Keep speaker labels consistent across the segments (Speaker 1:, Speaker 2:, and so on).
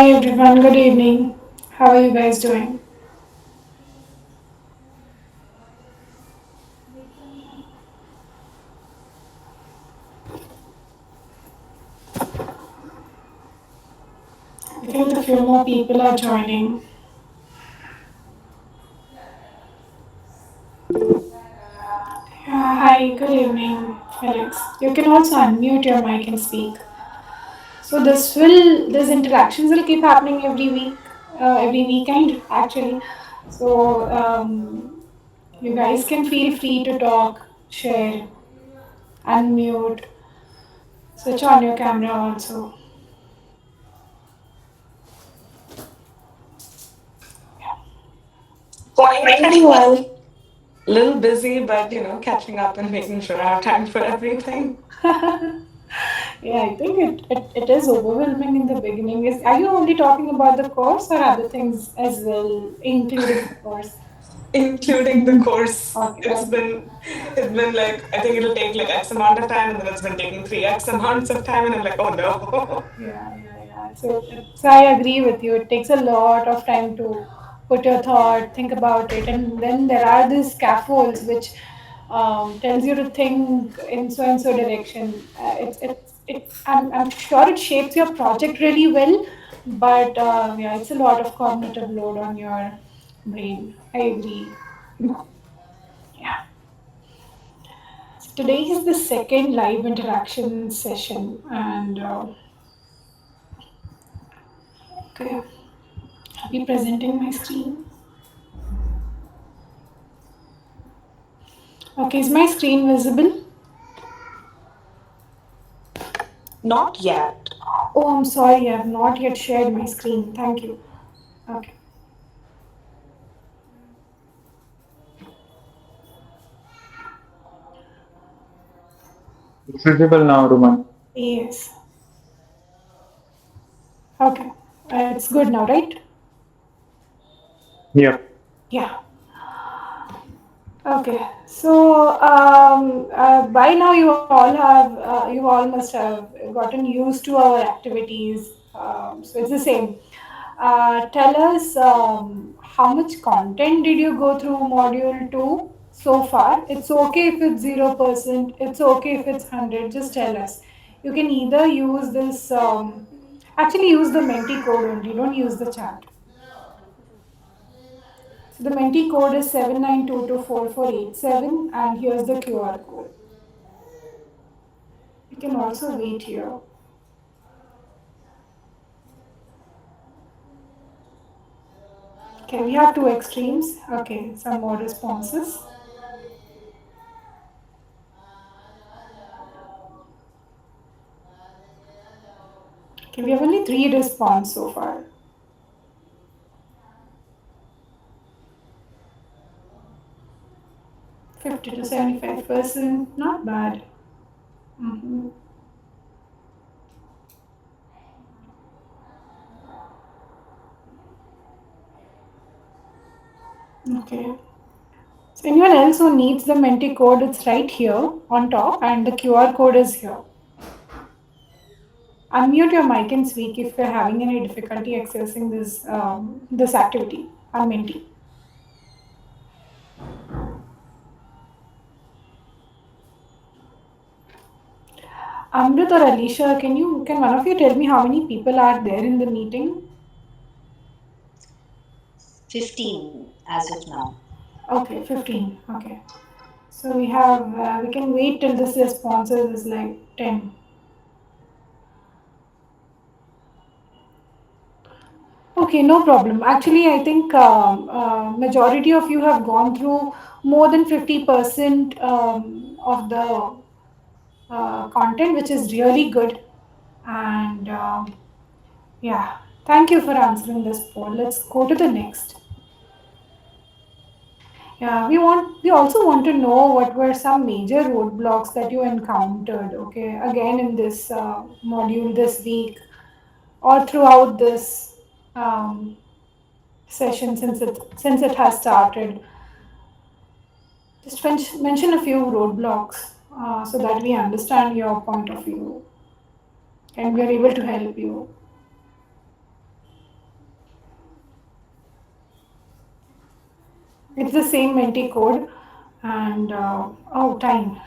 Speaker 1: Hi everyone, good evening. How are you guys doing? I think a few more people are joining. Hi, good evening, Felix. You can also unmute your mic and speak. So these interactions will keep happening every week, every weekend actually. So you guys can feel free to talk, share, unmute, switch on your camera also.
Speaker 2: Going well. Little busy, but catching up and making sure I have time for everything.
Speaker 1: Yeah, I think it is overwhelming in the beginning. Are you only talking about the course or other things as well, including the course?
Speaker 2: Including the course.
Speaker 1: Okay,
Speaker 2: It's been like I think it'll take like X amount of time, and then it's been taking 3x amounts of time, and I'm like, oh no.
Speaker 1: yeah. So I agree with you. It takes a lot of time to put your thought, think about it, and then there are these scaffolds which tells you to think in so and so direction. I'm sure it shapes your project really well, but yeah, it's a lot of cognitive load on your brain. I agree. Yeah. So today is the second live interaction session, and okay, I'll be presenting my screen. Okay, is my screen visible?
Speaker 2: Not yet.
Speaker 1: Oh, I'm sorry, I have not yet shared my screen. Thank you. Okay.
Speaker 3: It's visible now, Roman.
Speaker 1: Yes. Okay. It's good now, right?
Speaker 3: Yep.
Speaker 1: Yeah. Okay. So by now you all must have gotten used to our activities. So it's the same. Tell us how much content did you go through module two so far? It's okay if it's 0%. It's okay if it's 100. Just tell us. You can either use this. Actually, use the Menti code only. Don't use the chat. So the Menti code is 79224487 and here's the QR code. You can also wait here. Okay, we have two extremes. Okay, some more responses. Okay, we have only three responses so far. 50 to 75%, not bad. hmm Okay. So anyone else who needs the Menti code, it's right here on top and the QR code is here. Unmute your mic and speak if you're having any difficulty accessing this activity on Menti. Amrit or Alicia, can one of you tell me how many people are there in the meeting?
Speaker 4: 15 as of now.
Speaker 1: Okay, 15. Okay. So we can wait till this responses is like 10. Okay, no problem. Actually, I think majority of you have gone through more than 50% of the content, which is really good. And yeah, thank you for answering this poll. Let's go to the next. Yeah, we also want to know what were some major roadblocks that you encountered, okay, again in this module this week or throughout this um, session since it has started. Just mention a few roadblocks so that we understand your point of view and we are able to help you. It's the same Menti code, and oh, time.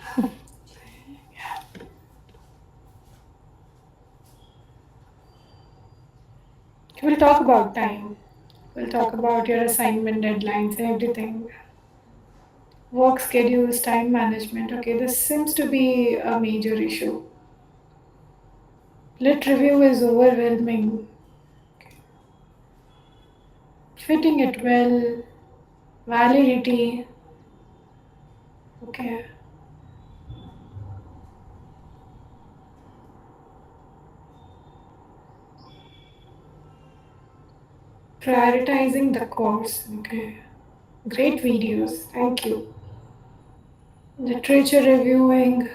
Speaker 1: We'll talk about time. We'll talk about your assignment deadlines and everything. Work schedules, time management. Okay, this seems to be a major issue. Lit review is overwhelming. Fitting it well, validity. Okay. Prioritizing the course. Okay. Great videos. Thank you. Literature reviewing.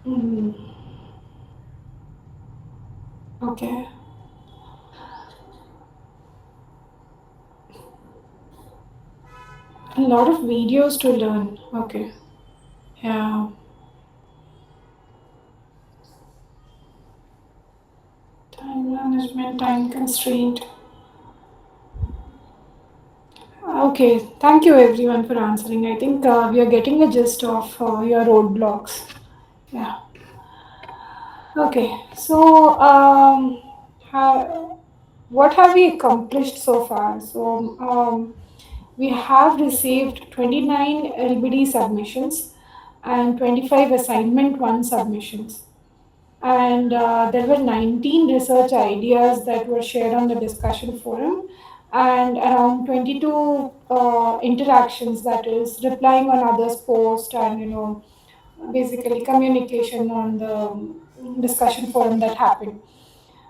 Speaker 1: Mm, okay. A lot of videos to learn. Okay. Yeah. Time management, time constraint. Okay. Thank you everyone for answering. I think we are getting the gist of your roadblocks. Yeah. Okay. So, what have we accomplished so far? So, we have received 29 LBD submissions and 25 assignment 1 submissions. And there were 19 research ideas that were shared on the discussion forum, and around 22 interactions, that is replying on others post, and basically communication on the discussion forum that happened.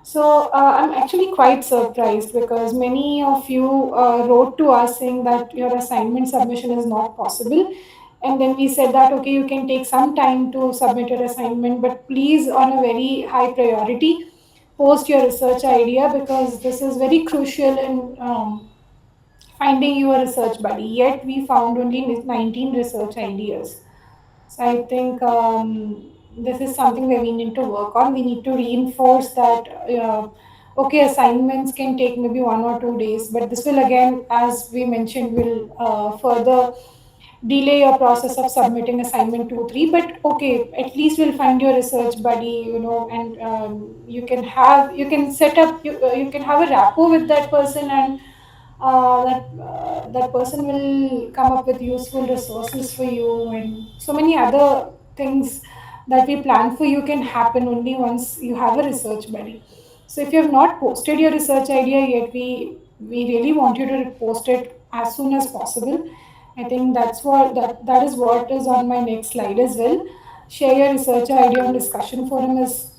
Speaker 1: So I'm actually quite surprised because many of you wrote to us saying that your assignment submission is not possible. And then we said that, okay, you can take some time to submit your assignment, but please, on a very high priority, post your research idea because this is very crucial in finding you a research buddy. Yet we found only 19 research ideas. So I think this is something that we need to work on. We need to reinforce that. Okay, assignments can take maybe 1 or 2 days, but this will again, as we mentioned, will further delay your process of submitting assignment 2 3. But okay, at least we'll find your research buddy, and you can set up you can have a rapport with that person, and that person will come up with useful resources for you, and so many other things that we plan for you can happen only once you have a research buddy. So if you have not posted your research idea yet, we really want you to post it as soon as possible. I think that is what is on my next slide as well. Share your research idea on discussion forum as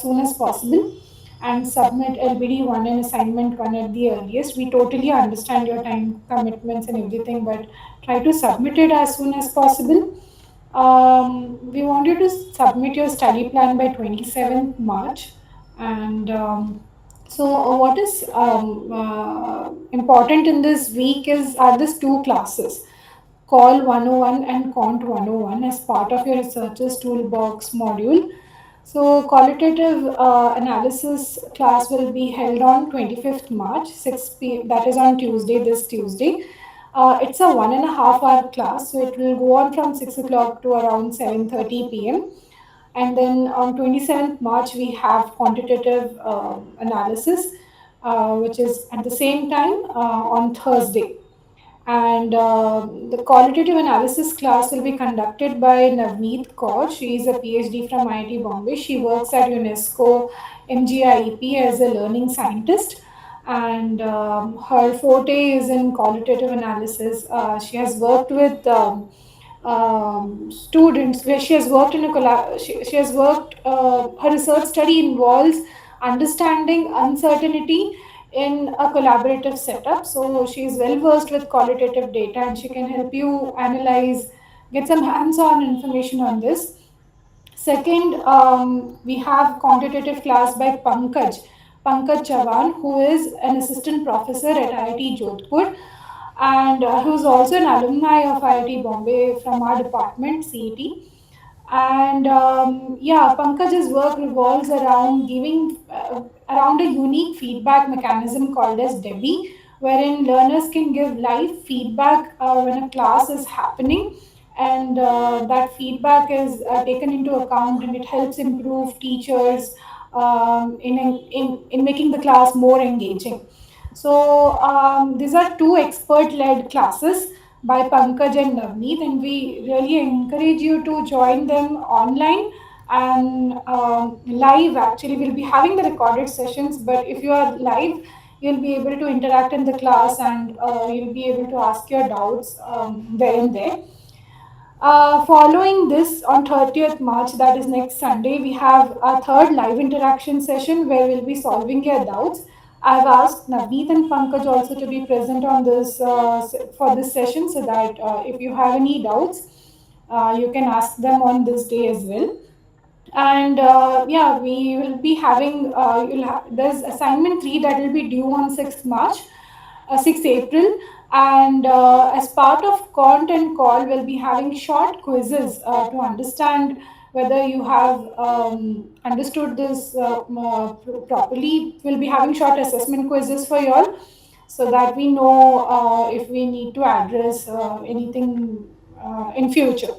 Speaker 1: soon as possible, and submit LBD 1 and assignment 1 at the earliest. We totally understand your time commitments and everything, but try to submit it as soon as possible. We want you to submit your study plan by 27th March. And what is important in this week are these two classes, Call 101 and Cont 101, as part of your Researchers Toolbox module. So, qualitative analysis class will be held on 25th March, 6 p.m. That is on Tuesday, this Tuesday. It's a 1.5 hour class, so it will go on from 6 o'clock to around 7:30 p.m. And then on 27th March, we have quantitative analysis, which is at the same time on Thursday. And the qualitative analysis class will be conducted by Navneet Kaur. She is a PhD from IIT Bombay. She works at UNESCO MGIEP as a learning scientist, and her forte is in qualitative analysis. She has worked with students where she has worked in a she has worked her research study involves understanding uncertainty in a collaborative setup. So she is well versed with qualitative data, and she can help you analyze, get some hands-on information on this. Second, we have quantitative class by Pankaj Chavan, who is an assistant professor at IIT Jodhpur, and who is also an alumni of IIT Bombay from our department, CET. And yeah, Pankaj's work revolves around around a unique feedback mechanism called as Debbie, wherein learners can give live feedback when a class is happening, and that feedback is taken into account, and it helps improve teachers in making the class more engaging. So these are two expert-led classes by Pankaj and Navneet, and we really encourage you to join them online and live. Actually, we'll be having the recorded sessions, but if you are live, you'll be able to interact in the class, and you'll be able to ask your doubts there and there. Following this, on 30th March, that is next Sunday, we have a third live interaction session where we'll be solving your doubts. I've asked Navneet and Pankaj also to be present on this for this session, so that if you have any doubts, you can ask them on this day as well. And yeah, we will be having there's assignment 3 that will be due on 6th March, 6th April. And as part of content call, we'll be having short quizzes to understand whether you have understood this properly. We'll be having short assessment quizzes for you all, so that we know if we need to address anything in future.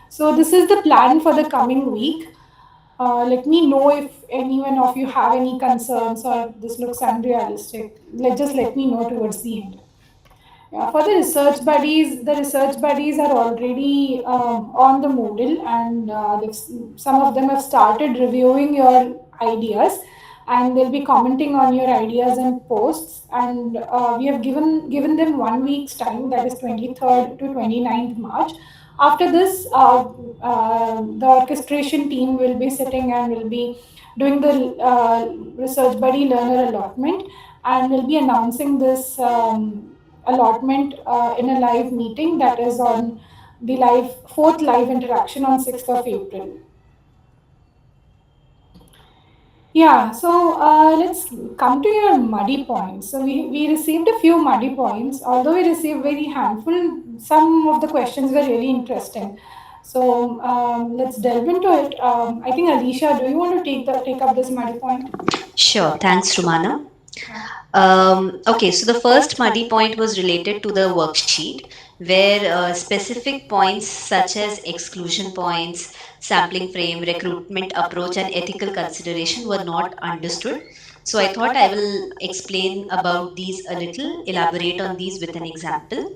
Speaker 1: So this is the plan for the coming week. Let me know if anyone of you have any concerns or this looks unrealistic. Just let me know towards the end. Yeah, for the research buddies are already on the Moodle, and some of them have started reviewing your ideas, and they'll be commenting on your ideas and posts. And we have given them 1 week's time, that is 23rd to 29th March. After this, the orchestration team will be sitting and will be doing the research buddy learner allotment, and will be announcing this allotment in a live meeting, that is on the live fourth live interaction on 6th of April. Yeah, so let's come to your muddy points. So we received a few muddy points, although we received very handful. Some of the questions were really interesting. So let's delve into it. I think Alicia, do you want to take up this muddy point?
Speaker 4: Sure, thanks, Rumana.
Speaker 1: Yeah.
Speaker 4: Okay, so the first muddy point was related to the worksheet, where specific points such as exclusion points, sampling frame, recruitment approach, and ethical consideration were not understood. So I thought I will explain about these a little, elaborate on these with an example.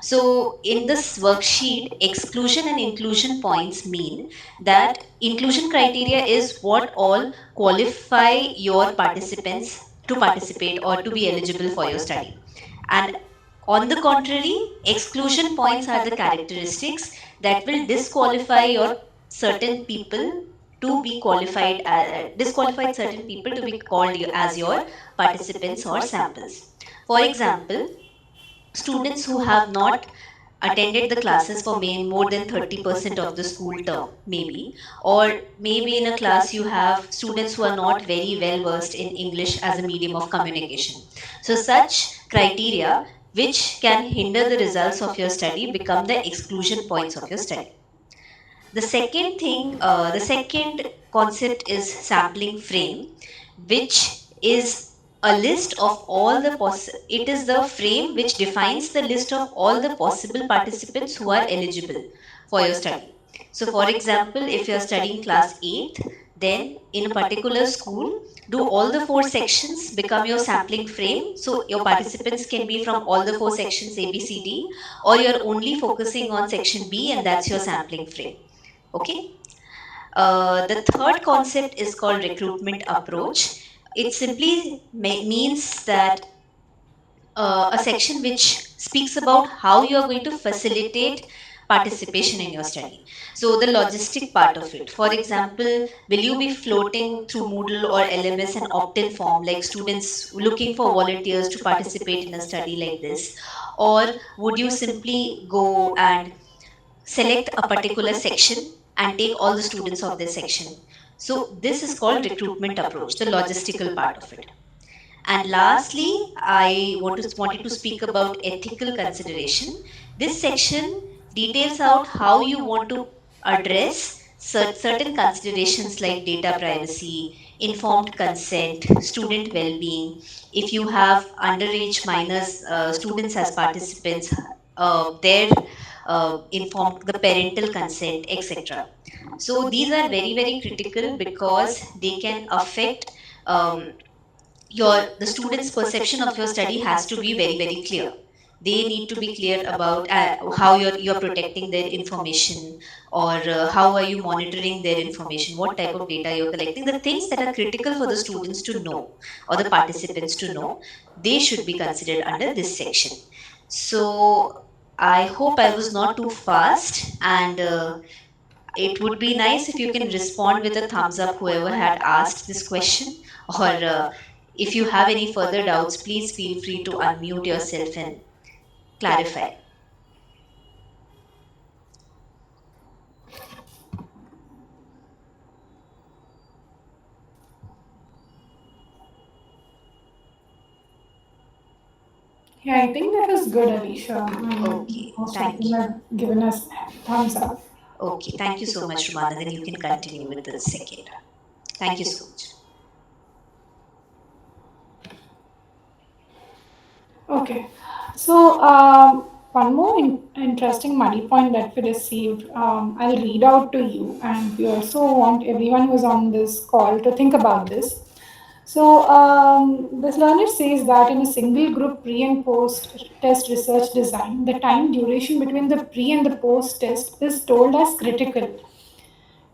Speaker 4: So, in this worksheet, exclusion and inclusion points mean that inclusion criteria is what all qualify your participants to participate or to be eligible for your study. And on the contrary, exclusion points are the characteristics that will disqualify your certain people to be qualified, disqualified certain people to be called as your participants or samples. For example, students who have not attended the classes for more than 30% of the school term, maybe, or maybe in a class you have students who are not very well versed in English as a medium of communication. So, such criteria which can hinder the results of your study become the exclusion points of your study. The second concept is sampling frame, which is a list of all the it is the frame which defines the list of all the possible participants who are eligible for your study. So, for example, if you are studying class 8th, then in a particular school, do all the four sections become your sampling frame? So, your participants can be from all the four sections A, B, C, D, or you're only focusing on section B and that's your sampling frame. Okay. The third concept is called recruitment approach. It simply means that a section which speaks about how you are going to facilitate participation in your study. So, the logistic part of it. For example, will you be floating through Moodle or LMS an opt in form, like students looking for volunteers to participate in a study like this? Or would you simply go and select a particular section and take all the students of this section? So, this is called recruitment approach, the logistical part of it. And lastly, I wanted to speak about ethical consideration. This section details out how you want to address certain considerations like data privacy, informed consent, student well being. If you have underage minors, students as participants, their informed the parental consent, etc. So these are very, very critical because they can affect um, your the students perception of your study has to be very, very clear. They need to be clear about how you're protecting their information, or how are you monitoring their information, what type of data you're collecting. The things that are critical for the students to know or the participants to know, they should be considered under this section. So I hope I was not too fast, and it would be nice if you can respond with a thumbs up, whoever had asked this question, or if you have any further doubts, please feel free to unmute yourself and clarify.
Speaker 1: Yeah, I think that was good, Alicia.
Speaker 4: Okay,
Speaker 1: Most of
Speaker 4: thank
Speaker 1: them
Speaker 4: you.
Speaker 1: have given us thumbs up.
Speaker 4: Okay, thank you so much, Rumana. Then you can continue with the second. Thank you so much.
Speaker 1: Okay. So, one more interesting money point that we received, I'll read out to you, and we also want everyone who's on this call to think about this. So, this learner says that in a single group pre and post test research design, the time duration between the pre and the post test is told as critical.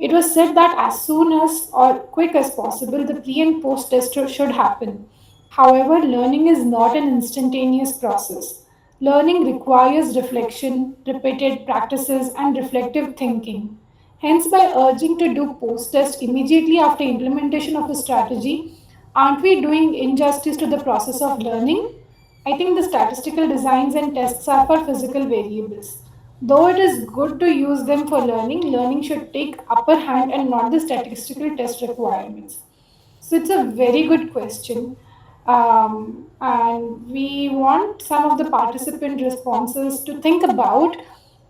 Speaker 1: It was said that as soon as or quick as possible, the pre and post test should happen. However, learning is not an instantaneous process. Learning requires reflection, repeated practices, and reflective thinking. Hence, by urging to do post test immediately after implementation of a strategy, aren't we doing injustice to the process of learning? I think the statistical designs and tests are for physical variables. Though it is good to use them for learning, learning should take upper hand and not the statistical test requirements. So it's a very good question. And we want some of the participant responses to think about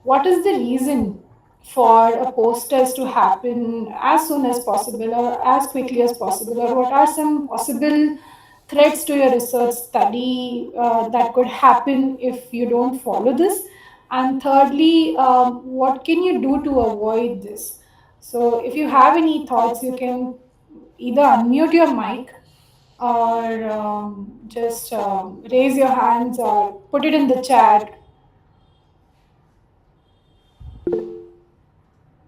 Speaker 1: what is the reason for a post test to happen as soon as possible or as quickly as possible, or what are some possible threats to your research study that could happen if you don't follow this. And thirdly, what can you do to avoid this? So if you have any thoughts, you can either unmute your mic or just raise your hands or put it in the chat.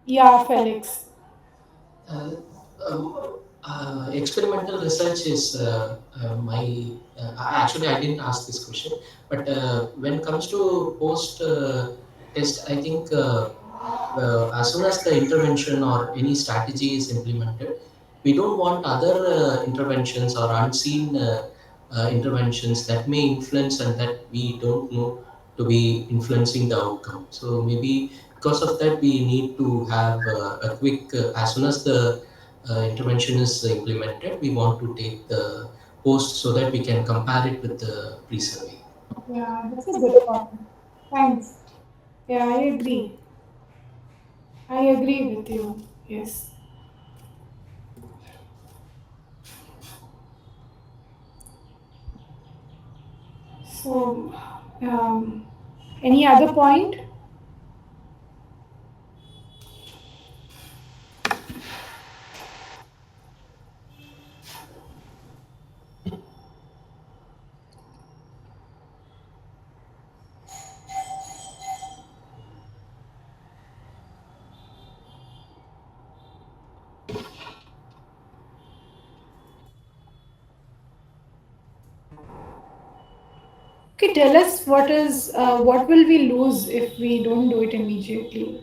Speaker 1: Yeah, Felix.
Speaker 3: Uh, Experimental research is my. I didn't ask this question, but when it comes to post test, I think as soon as the intervention or any strategy is implemented, we don't want other interventions or unseen interventions that may influence and that we don't know to be influencing the outcome. So maybe because of that, we need to have a quick, as soon as the intervention is implemented, we want to take the post so that we can compare it with the pre-survey.
Speaker 1: Yeah, that's a good point. Thanks. Yeah, I agree. I agree with you. Yes. So, um, any other point? Okay, tell us what will we lose if we don't do it immediately?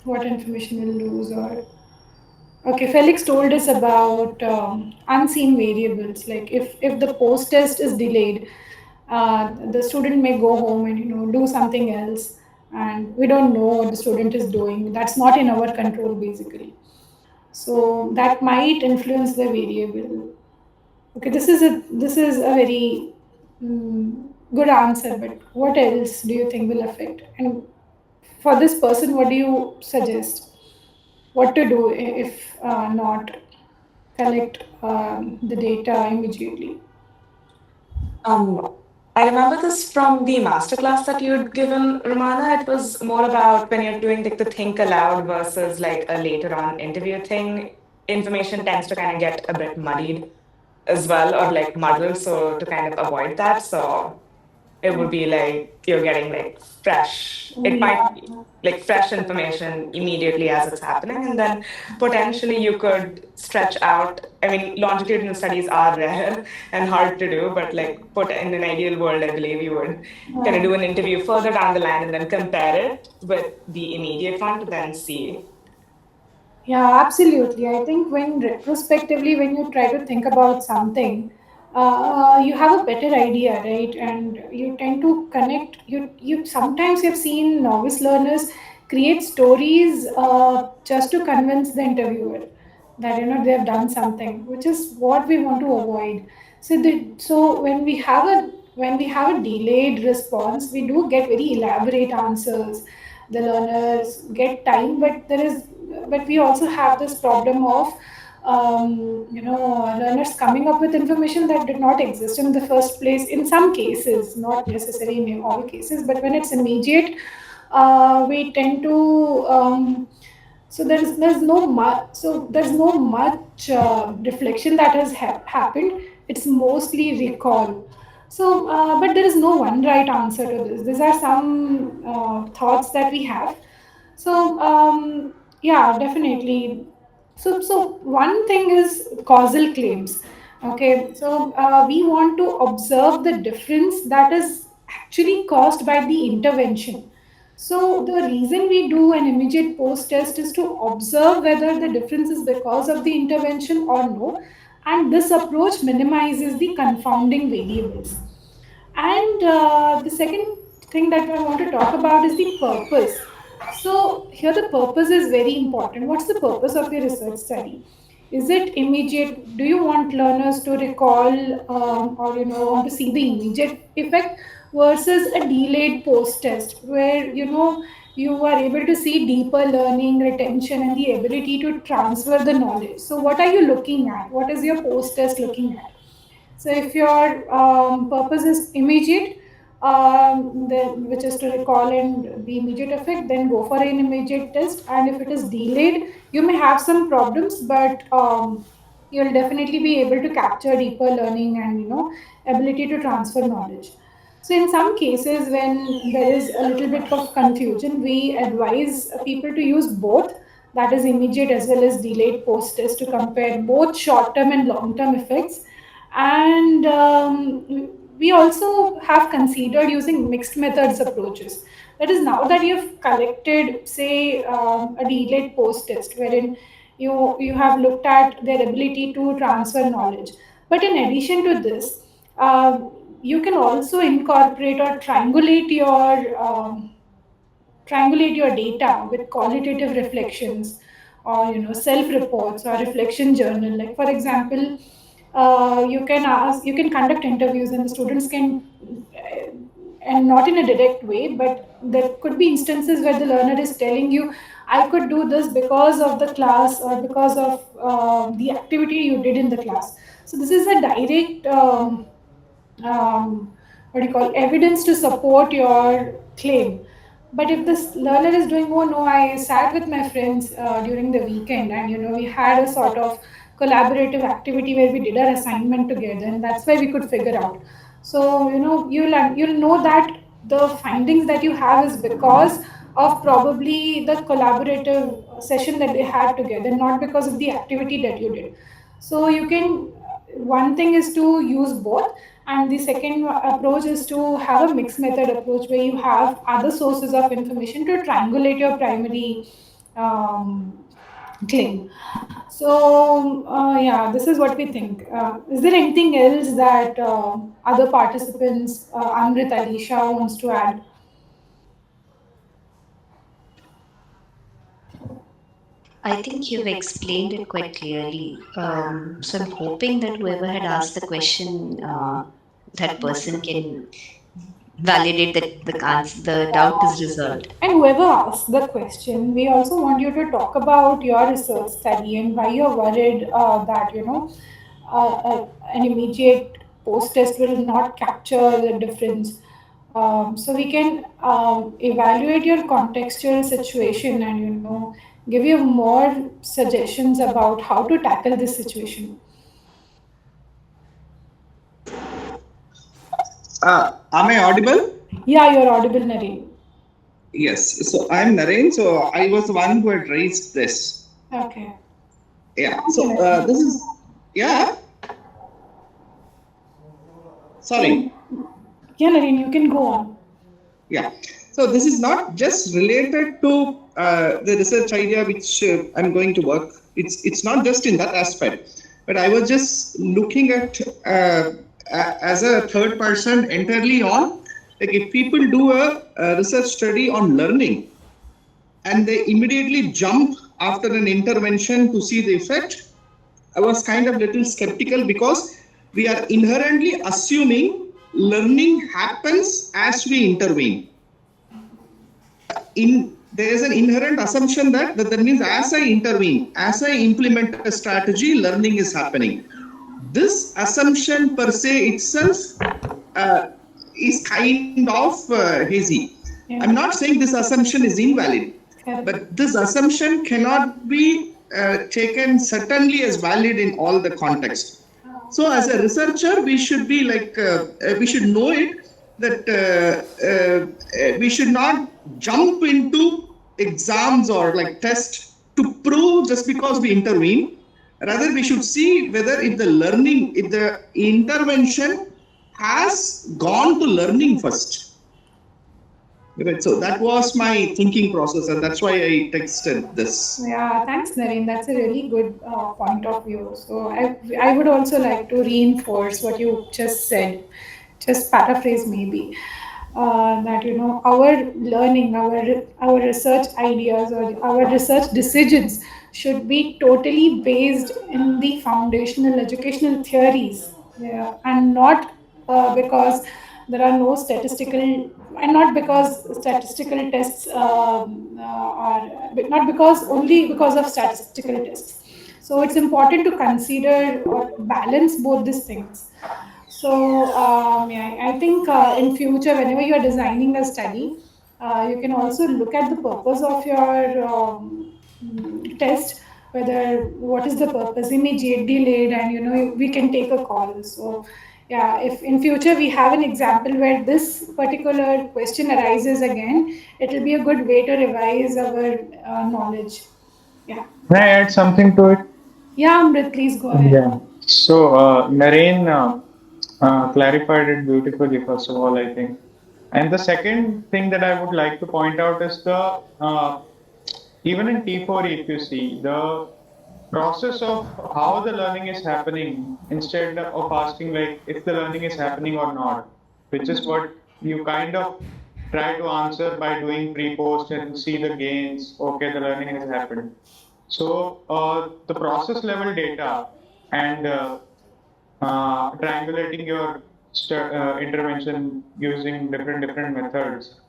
Speaker 1: What information we'll lose, or okay, Felix told us about unseen variables. Like if the post test is delayed, the student may go home and do something else, and we don't know what the student is doing. That's not in our control, basically. So that might influence the variable. Okay, this is a very good answer. But what else do you think will affect? And for this person, what do you suggest? What to do if not? collect the data immediately.
Speaker 2: Um, I remember this from the masterclass that you'd given, Romana. It was more about when you're doing like the think aloud versus like a later on interview thing. Information tends to kind of get a bit muddied as well, or like muddled. So to kind of avoid that, so it would be like you're getting like fresh,
Speaker 1: Oh,
Speaker 2: it might
Speaker 1: yeah.
Speaker 2: be like fresh information immediately as it's happening, and then potentially you could stretch out. I mean, longitudinal studies are rare and hard to do, but like put in an ideal world, I believe you would kind of do an interview further down the line and then compare it with the immediate one to then see.
Speaker 1: Yeah, absolutely. I think when retrospectively, when you try to think about something, you have a better idea, right? And you tend to connect. You sometimes you've seen novice learners create stories just to convince the interviewer that they have done something, which is what we want to avoid. So when we have a delayed response, we do get very elaborate answers. The learners get time, but we also have this problem of learners coming up with information that did not exist in the first place in some cases, not necessarily in all cases, but when it's immediate, we tend to there's no much reflection that has happened. It's mostly recall. But there is no one right answer to this. These are some thoughts that we have. Yeah, definitely. So one thing is causal claims. Okay, we want to observe the difference that is actually caused by the intervention. So the reason we do an immediate post test is to observe whether the difference is because of the intervention or no, and this approach minimizes the confounding variables. And the second thing that I want to talk about is the purpose. So here the purpose is very important. What's the purpose of your research study? Is it immediate? Do you want learners to recall or want to see the immediate effect versus a delayed post test where you are able to see deeper learning, retention, and the ability to transfer the knowledge? So what are you looking at? What is your post test looking at? So if your purpose is immediate, which is to recall and the immediate effect, then go for an immediate test. And if it is delayed, you may have some problems, but you'll definitely be able to capture deeper learning and ability to transfer knowledge. So in some cases, when there is a little bit of confusion, we advise people to use both, that is immediate as well as delayed post test, to compare both short term and long term effects. And we also have considered using mixed methods approaches. That is, now that you've collected, say, a delayed post test, wherein you have looked at their ability to transfer knowledge. But in addition to this, you can also incorporate or triangulate your data with qualitative reflections, or self reports or reflection journal. Like for example, you can conduct interviews and the students can and not in a direct way, but there could be instances where the learner is telling you, I could do this because of the class or because of the activity you did in the class. So this is a direct what do you call, evidence to support your claim. But if this learner is doing, oh no, I sat with my friends during the weekend, and we had a sort of collaborative activity where we did our assignment together, and that's why we could figure out. So you'll know that the findings that you have is because of probably the collaborative session that they had together, not because of the activity that you did. So you can, one thing is to use both, and the second approach is to have a mixed method approach where you have other sources of information to triangulate your primary um, claim. So yeah, this is what we think. Is there anything else that other participants, Amrit, Alisha, wants to add?
Speaker 4: I think you've explained it quite clearly. So I'm hoping that whoever had asked the question, that person can validate that the doubt is resolved.
Speaker 1: And whoever asks the question, we also want you to talk about your research study and why you're worried that, an immediate post test will not capture the difference. So we can evaluate your contextual situation and, give you more suggestions about how to tackle this situation.
Speaker 5: Am I audible?
Speaker 1: Yeah, you're audible, Nareen.
Speaker 5: Yes. So I'm Naren. So I was the one who had raised this.
Speaker 1: Okay.
Speaker 5: Yeah.
Speaker 1: Thank you,
Speaker 5: So this
Speaker 1: Nareen.
Speaker 5: is, yeah. Sorry.
Speaker 1: Yeah, Nareen, you can go on.
Speaker 5: Yeah. So this is not just related to the research idea which I'm going to work. It's not just in that aspect, but I was just looking at as a third person entirely on, like if people do a research study on learning and they immediately jump after an intervention to see the effect, I was kind of little skeptical because we are inherently assuming learning happens as we intervene. There is an inherent assumption that means as I intervene, as I implement a strategy, learning is happening. This assumption per se itself uh, is kind of hazy. I'm
Speaker 1: Yeah.
Speaker 5: not saying this assumption is invalid,
Speaker 1: Correct.
Speaker 5: but this assumption cannot be taken certainly as valid in all the context. So, as a researcher, we should be like, we should know it that we should not jump into exams or like tests to prove just because we intervene. Rather, we should see whether if the learning, if the intervention has gone to learning first. Right. So that was my thinking process, and that's why I texted this.
Speaker 1: Yeah, thanks, Naren. That's a really good point of view. So I would also like to reinforce what you just said, just paraphrase maybe. That, our learning, our research ideas or our research decisions should be totally based in the foundational educational theories, yeah, and not because there are no statistical, and not because statistical tests are, but not because only because of statistical tests. So it's important to consider or balance both these things. So yeah, I think in future, whenever you are designing a study, you can also look at the purpose of your test, whether what is the purpose, immediate, delayed, and, we can take a call. So yeah, if in future we have an example where this particular question arises again, it will be a good way to revise our knowledge. Yeah.
Speaker 6: Can I add something to it?
Speaker 1: Yeah, Amrit, please go ahead.
Speaker 6: Yeah. So, Naren clarified it beautifully, first of all, I think. And the second thing that I would like to point out is even in T4, if you see, the process of how the learning is happening instead of asking like if the learning is happening or not, which is what you kind of try to answer by doing pre-post and see the gains. Okay, the learning has happened. So the process level data and triangulating your intervention using different methods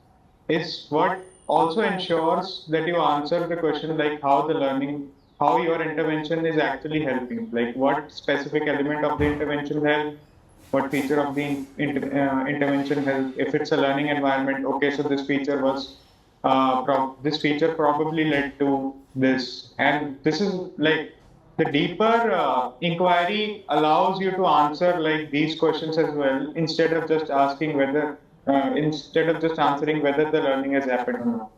Speaker 6: is what also ensures that you answer the question like how the learning, how your intervention is actually helping, like what specific element of the intervention help, what feature of the intervention help. If it's a learning environment, okay, so this feature was this feature probably led to this, and this is like the deeper inquiry allows you to answer like these questions as well, instead of just asking whether instead of just answering whether the learning has happened or not.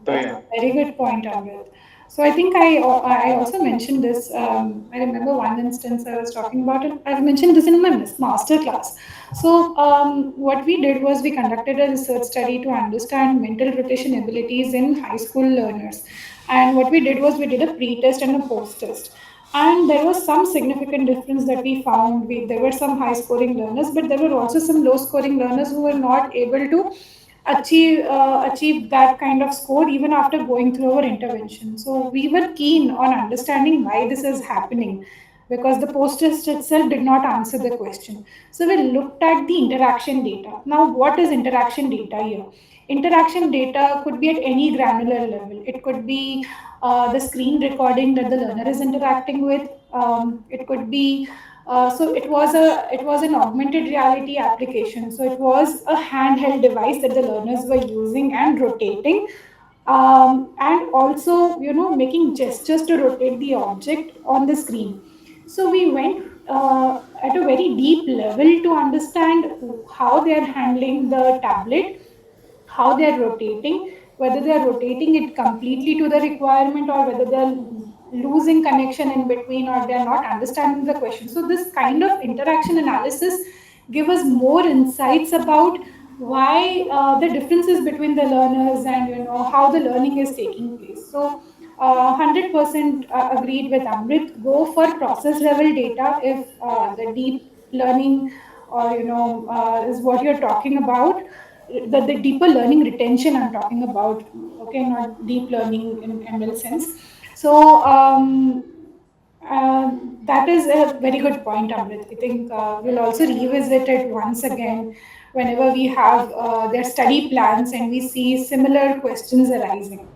Speaker 6: So
Speaker 1: That's
Speaker 6: yeah.
Speaker 1: a very good point, Amrit. So I think I also mentioned this. I remember one instance I was talking about it. I've mentioned this in my master class. So what we did was we conducted a research study to understand mental rotation abilities in high school learners. And what we did was we did a pre-test and a post-test. And there was some significant difference that we found. There were some high scoring learners, but there were also some low scoring learners who were not able to achieve that kind of score even after going through our intervention. So we were keen on understanding why this is happening. because the post test itself did not answer the question. So we looked at the interaction data. Now, what is interaction data here? Interaction data could be at any granular level. It could be the screen recording that the learner is interacting with. It could be so it was an augmented reality application. So it was a handheld device that the learners were using and rotating, and also making gestures to rotate the object on the screen. So we went at a very deep level to understand how they are handling the tablet, how they are rotating, whether they are rotating it completely to the requirement or whether they are losing connection in between or they are not understanding the question. So this kind of interaction analysis give us more insights about why the differences between the learners and how the learning is taking place. So 100% agreed with Amrit. Go for process level data if the deep learning or is what you're talking about, the deeper learning retention I'm talking about, okay, not deep learning in ML sense. So uh, that is a very good point, Amrit. I think we'll also revisit it once again whenever we have their study plans and we see similar questions arising.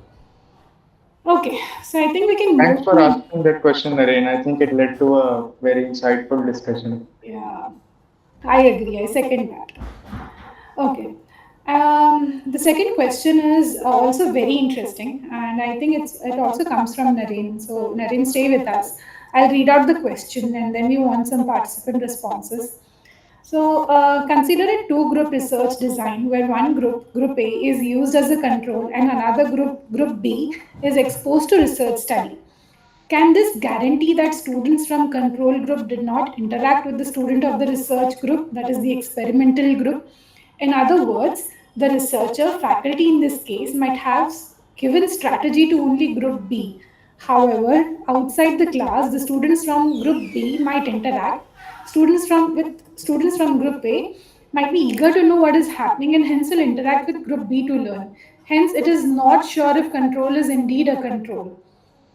Speaker 1: Okay, so I think we can
Speaker 6: Thanks
Speaker 1: move
Speaker 6: for
Speaker 1: to.
Speaker 6: asking that question, Naren. I think it led to a very insightful discussion.
Speaker 1: Yeah, I agree. I second that. Okay. The second question is also very interesting, and I think it also comes from Naren. So Naren, stay with us. I'll read out the question, and then we want some participant responses. So consider a two-group research design where one group, Group A, is used as a control, and another group, Group B, is exposed to research study. Can this guarantee that students from control group did not interact with the student of the research group, that is the experimental group? In other words, the researcher, faculty in this case, might have given strategy to only group B. However, outside the class, the students from group B might interact. Students from group A might be eager to know what is happening and hence will interact with group B to learn. Hence, it is not sure if control is indeed a control.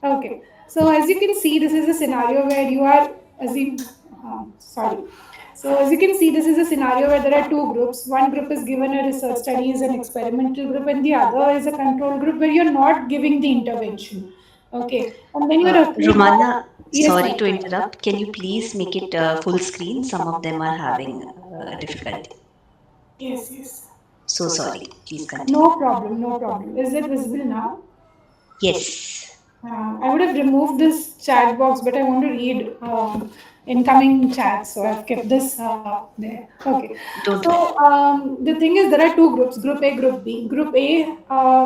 Speaker 1: Okay, so as you can see, this is a scenario where you are, as you, sorry. So as you can see, this is a scenario where there are two groups. One group is given a research study as an experimental group, and the other is a control group where you're not giving the intervention. Okay, and then you're afraid that,
Speaker 4: Romana,
Speaker 1: yes,
Speaker 4: sorry
Speaker 1: ma'am.
Speaker 4: to interrupt. Can you please make it full screen? Some of them are having difficulty.
Speaker 1: Yes, yes.
Speaker 4: So sorry. Please
Speaker 1: No
Speaker 4: continue.
Speaker 1: problem, no problem. Is it visible now?
Speaker 4: Yes,
Speaker 1: I would have removed this chat box, but I want to read incoming chats, so I've kept this there. Okay.
Speaker 4: don't worry.
Speaker 1: So the thing is, there are two groups: Group A, Group B. Group A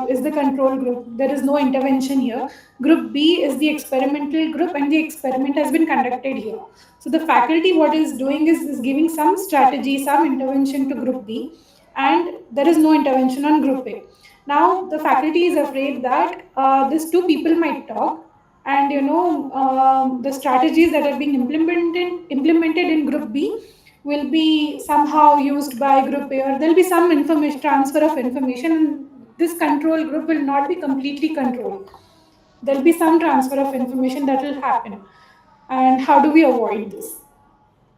Speaker 1: is the control group. There is no intervention here. Group B is the experimental group, and the experiment has been conducted here. So the faculty, what is doing is giving some strategy, some intervention to Group B, and there is no intervention on Group A. Now the faculty is afraid that these two people might talk, and the strategies that are being implemented in Group B will be somehow used by Group A, or there'll be some information transfer of information. And this control group will not be completely controlled. There'll be some transfer of information that will happen. And how do we avoid this?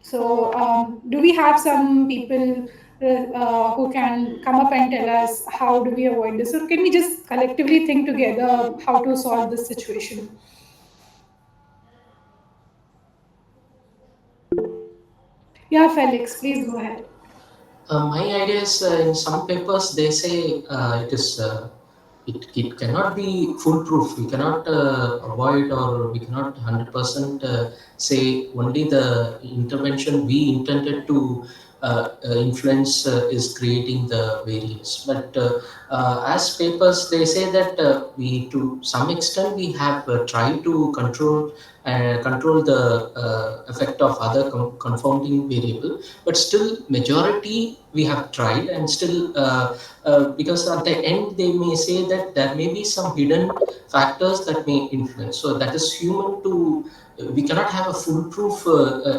Speaker 1: So, do we have some people who can come up and tell us how do we avoid this, or can we just collectively think together how to solve this situation? Yeah, Felix, please go ahead.
Speaker 3: My idea is in some papers they say it cannot be foolproof. We cannot avoid or we cannot 100% say only the intervention we intended to influence is creating the variance. But as papers they say that we to some extent we have tried to control the effect of other confounding variable, but still majority we have tried and still because at the end they may say that there may be some hidden factors that may influence, so that is human to we cannot have a foolproof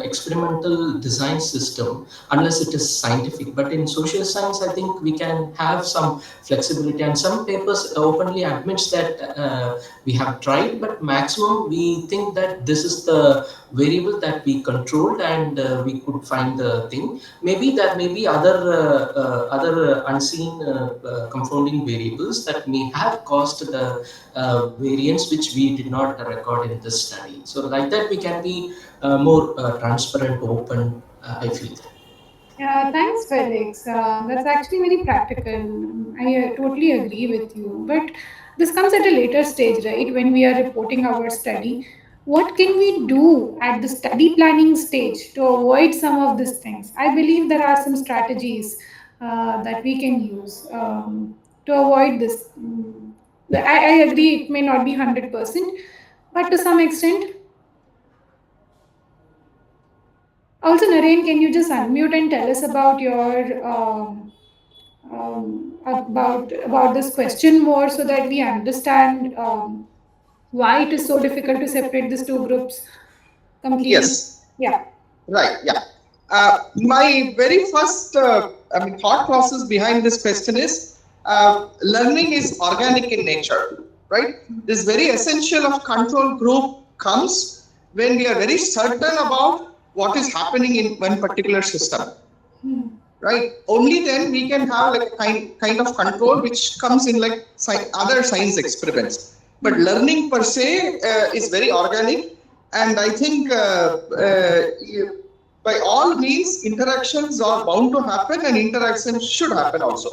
Speaker 3: experimental design system unless it is scientific. But in social science, I think we can have some flexibility, and some papers openly admits that we have tried, but maximum we think that this is the variable that we controlled, and we could find the thing. Maybe there may be other unseen confounding variables that may have caused the variance which we did not record in this study. So like that, we can be more transparent, open. I feel that.
Speaker 1: Yeah, thanks, Felix. That's actually very practical. I totally agree with you. But this comes at a later stage, right? When we are reporting our study, what can we do at the study planning stage to avoid some of these things? I believe there are some strategies that we can use to avoid this. I agree, it may not be 100%, but to some extent. Also, Naren, can you just unmute and tell us about your about this question more so that we understand why it is so difficult to separate these two groups completely?
Speaker 5: Yes.
Speaker 1: Yeah.
Speaker 5: Right. Yeah. My very first, thought process behind this question is learning is organic in nature, right? This very essential of control group comes when we are very certain about what is happening in one particular system, right? Only then we can have like a kind of control which comes in like other science experiments. But learning per se is very organic, and I think by all means interactions are bound to happen, and interactions should happen also.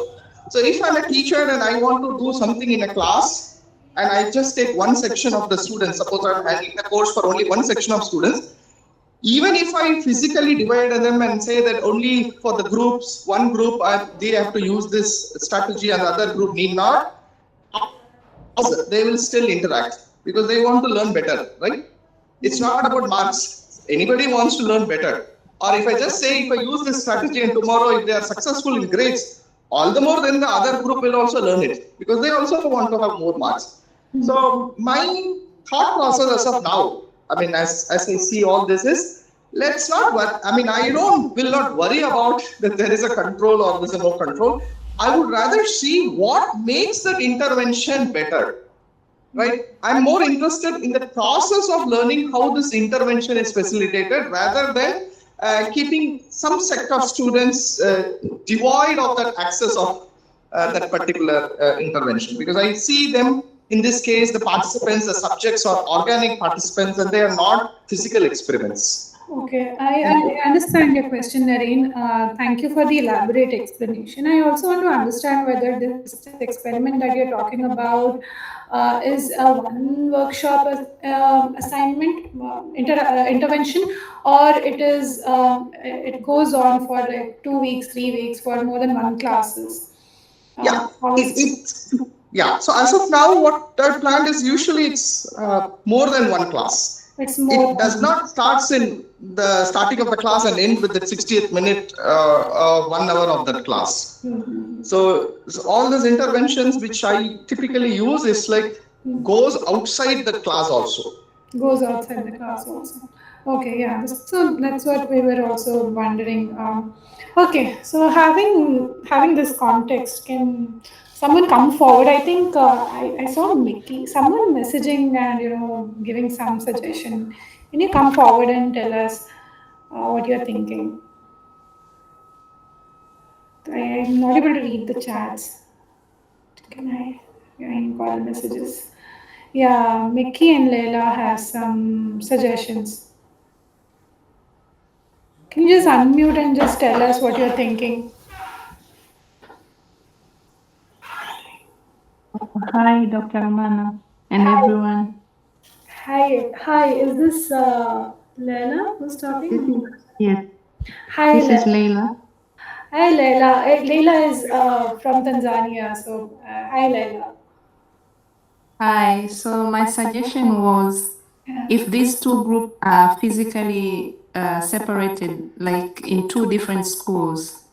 Speaker 5: So if I'm a teacher and I want to do something in a class, and I just take one section of the students, suppose I'm handling the course for only one section of students, even if I physically divide them and say that only for the groups, one group they have to use this strategy and the other group need not, they will still interact because they want to learn better, right? It's not about marks. Anybody wants to learn better. Or if I just say, if I use this strategy and tomorrow if they are successful in grades, all the more then the other group will also learn it because they also want to have more marks. So my thought process as of now, as I see all this is, let's not worry. I don't will not worry about that there is a control or there's a no control. I would rather see what makes that intervention better, right? I'm more interested in the process of learning how this intervention is facilitated rather than keeping some set of students devoid of that access of that particular intervention, because I see them in this case, the participants, the subjects are organic participants and they are not physical experiments.
Speaker 1: Okay, I understand your question, Nareen. Thank you for the elaborate explanation. I also want to understand whether this experiment that you're talking about is a one workshop assignment intervention, or it goes on for like 2 weeks, 3 weeks for more than one classes.
Speaker 5: Yeah,
Speaker 1: How is
Speaker 5: yeah. So as of now, what I planned is usually it's more than one class.
Speaker 1: it's more
Speaker 5: It does not starts in the starting of the class and end with the 60th minute 1 hour of that class. So all those interventions which I typically use is like goes outside the class also.
Speaker 1: goes outside the class also. Okay, yeah. So that's what we were also wondering. Okay, so having this context, can someone come forward? I think I saw Mickey, someone messaging and giving some suggestion. Can you come forward and tell us what you're thinking? I'm not able to read the chats. Can I? Yeah, I can call the messages. Yeah, Mickey and Leila have some suggestions. Can you just unmute and just tell us what you're thinking?
Speaker 7: Hi, Dr. Romana, and everyone.
Speaker 1: Hi. Is this Leila who's
Speaker 7: This
Speaker 1: talking?
Speaker 7: is, yes,
Speaker 1: Hi,
Speaker 7: this is
Speaker 1: Leila.
Speaker 7: Leila.
Speaker 1: Hi, Leila. Leila is from Tanzania, so hi, Leila.
Speaker 7: Hi, so my suggestion was if these two groups are physically separated, like in two different schools,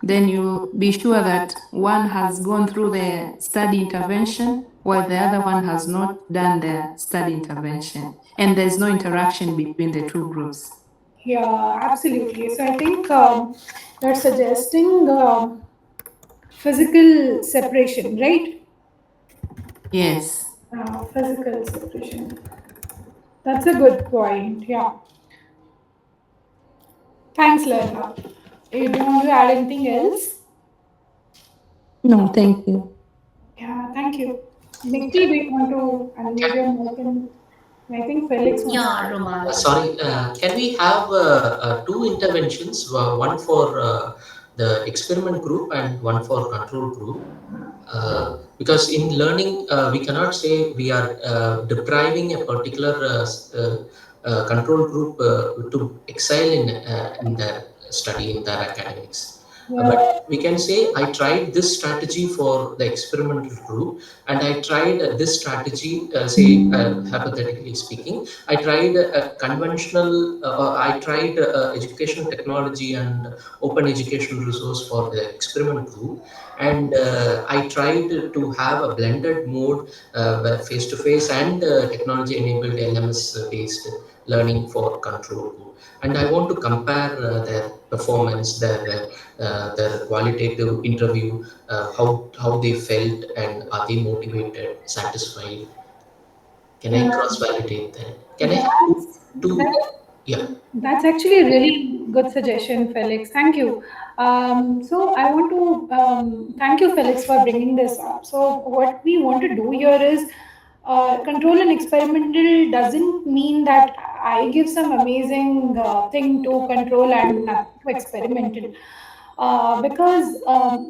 Speaker 7: then you be sure that one has gone through the study intervention while the other one has not done the study intervention. And there's no interaction between the two groups.
Speaker 1: Yeah, absolutely. So I think you're suggesting physical separation, right?
Speaker 7: Yes.
Speaker 1: Physical separation. That's a good point. Yeah. Thanks, Lerna. Do you want to add anything else?
Speaker 7: No, thank you.
Speaker 1: Yeah, thank you. Nikki, do you want to unmute your mic? And I think Felix wants
Speaker 4: Yeah,
Speaker 1: to.
Speaker 4: Romana.
Speaker 3: Sorry, can we have two interventions, one for the experiment group and one for control group? Because in learning, we cannot say we are depriving a particular control group to excel in their study, in their academics. But we can say I tried this strategy for the experimental group, and I tried this strategy, say hypothetically speaking, I tried a conventional, I tried educational technology and open educational resource for the experiment group, and I tried to have a blended mode, face to face and technology enabled LMS based learning for control group. And I want to compare their performance, their qualitative interview, how they felt, and are they motivated, satisfied. Can I cross validate that? Can I do?
Speaker 1: That's,
Speaker 3: Yeah.
Speaker 1: that's actually a really good suggestion, Felix. Thank you. So I want to thank you, Felix, for bringing this up. So what we want to do here is control and experimental doesn't mean that I give some amazing thing to control and not to experimental. Because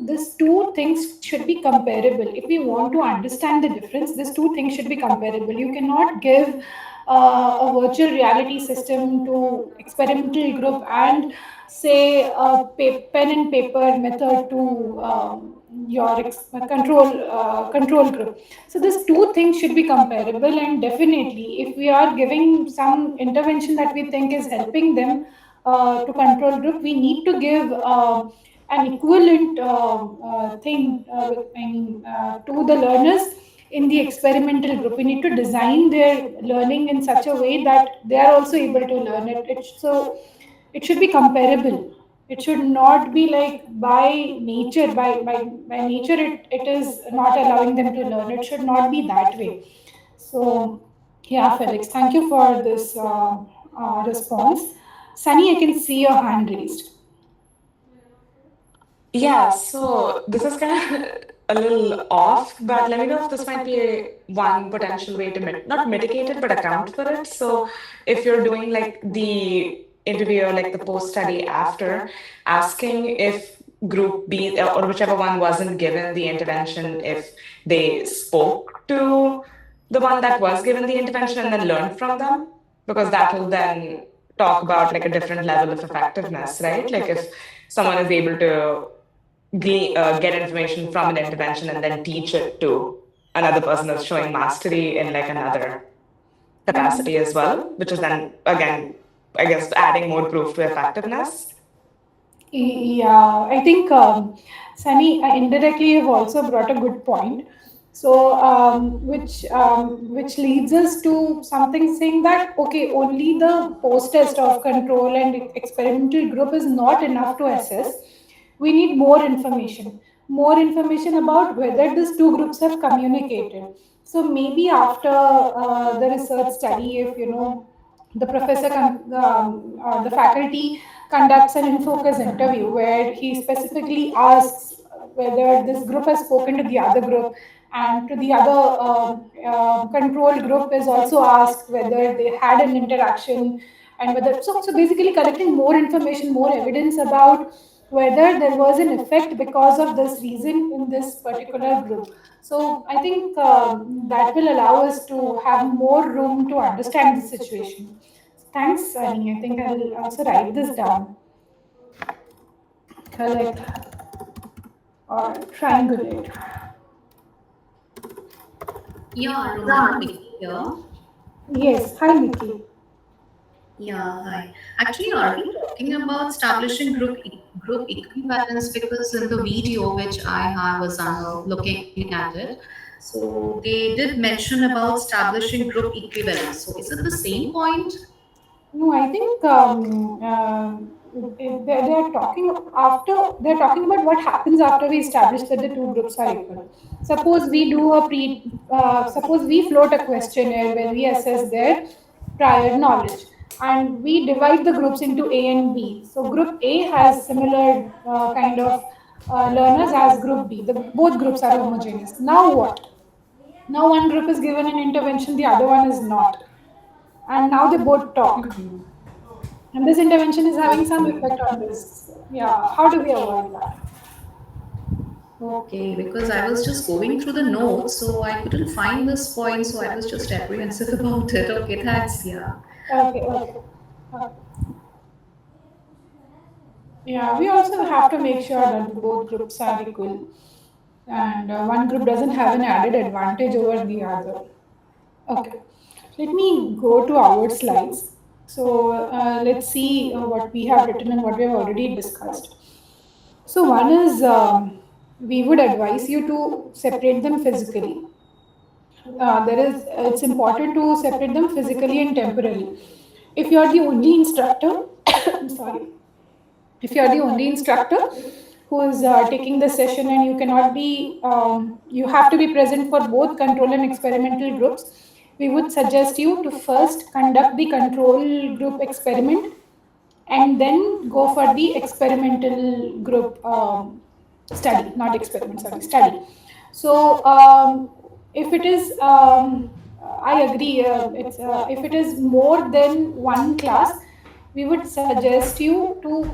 Speaker 1: these two things should be comparable. If we want to understand the difference, these two things should be comparable. You cannot give a virtual reality system to experimental group and say a pen and paper method to your control group. So these two things should be comparable, and definitely if we are giving some intervention that we think is helping them to control group, we need to give an equivalent thing, to the learners in the experimental group. We need to design their learning in such a way that they are also able to learn it. So it should be comparable. It should not be like by nature, by nature, it is not allowing them to learn. It should not be that way. So, yeah, Felix, thank you for this response. Sunny, I can see your hand raised.
Speaker 2: Yeah, so this is kind of a little off, but let me know if this might be one potential way to not mitigate it, but account for it. So if you're doing like the interview or like the post study after, asking if group B or whichever one wasn't given the intervention, if they spoke to the one that was given the intervention and then learned from them, because that will then talk about like a different level of effectiveness, right? Like if someone is able to get information from an intervention and then teach it to another person who's showing mastery in like another capacity as well, which is then again, I guess, adding more proof to effectiveness.
Speaker 1: Yeah, I think Sunny, indirectly you've also brought a good point. So, which leads us to something saying that okay, only the post test of control and experimental group is not enough to assess. We need more information about whether these two groups have communicated. So maybe after the research study, if the the faculty conducts an in-focus interview where he specifically asks whether this group has spoken to the other group, and to the other control group is also asked whether they had an interaction, and whether so basically collecting more information, more evidence about whether there was an effect because of this reason in this particular group. So I think that will allow us to have more room to understand the situation. Thanks, Sunny. I think I'll also write this down. Collect or triangulate.
Speaker 4: Yeah, Romana, Mickey here.
Speaker 1: Yes. Hi, Nikki.
Speaker 4: Yeah, hi. Actually, are we talking about establishing
Speaker 8: group equivalence because in the video which I was looking at it, so they did mention about establishing group equivalence. So is it the same point?
Speaker 1: No, I think they're talking after they're talking about what happens after we establish that the two groups are equal. Suppose we do a suppose we float a questionnaire where we assess their prior knowledge, and we divide the groups into A and B. So group A has similar kind of learners as group B. Both groups are homogeneous. Now what? Now one group is given an intervention, the other one is not, and now they both talk, and this intervention is having some effect on this. Yeah, how do we avoid that?
Speaker 8: Okay, because I was just going through the notes, so I couldn't find this point, so I was just apprehensive about it. Okay, thanks. Yeah.
Speaker 1: Okay, okay. Okay. Yeah, we also have to make sure that both groups are equal, and one group doesn't have an added advantage over the other. Okay, let me go to our slides. So let's see what we have written and what we have already discussed. So one is we would advise you to separate them physically. There is it's important to separate them physically and temporally. If you are the only instructor, I'm sorry, if you are the only instructor who is taking the session and you cannot be you have to be present for both control and experimental groups, we would suggest you to first conduct the control group experiment and then go for the experimental group study, not experiment, sorry, study. So if it is, I agree, if it is more than one class, we would suggest you to,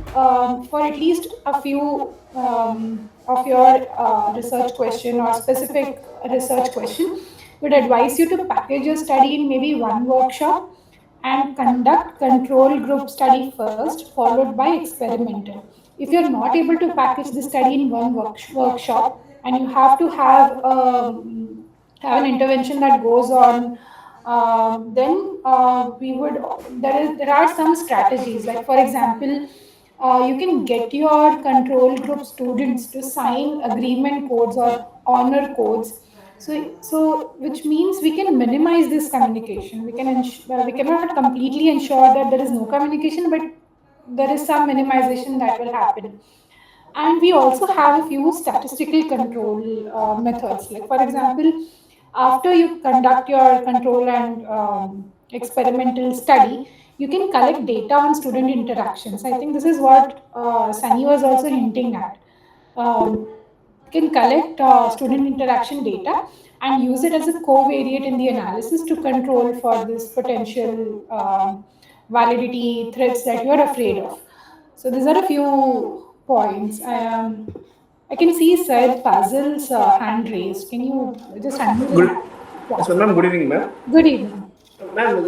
Speaker 1: for at least a few of your research question or specific research question, would advise you to package your study in maybe one workshop and conduct control group study first, followed by experimental. If you're not able to package the study in one workshop and you have to have an intervention that goes on, then we would there are some strategies, like for example, you can get your control group students to sign agreement codes or honor codes. So which means we can minimize this communication. We cannot completely ensure that there is no communication, but there is some minimization that will happen. And we also have a few statistical control methods. Like for example, after you conduct your control and experimental study, you can collect data on student interactions. I think this is what Sunny was also hinting at. Can collect student interaction data and use it as a covariate in the analysis to control for this potential validity threats that you're afraid of. So these are a few points. I can see Syed Fazil's hand raised. Can you just unmute his
Speaker 9: Good.
Speaker 1: hand? Yeah.
Speaker 9: Yes, ma'am. Good evening, ma'am.
Speaker 1: Good evening.
Speaker 9: Ma'am,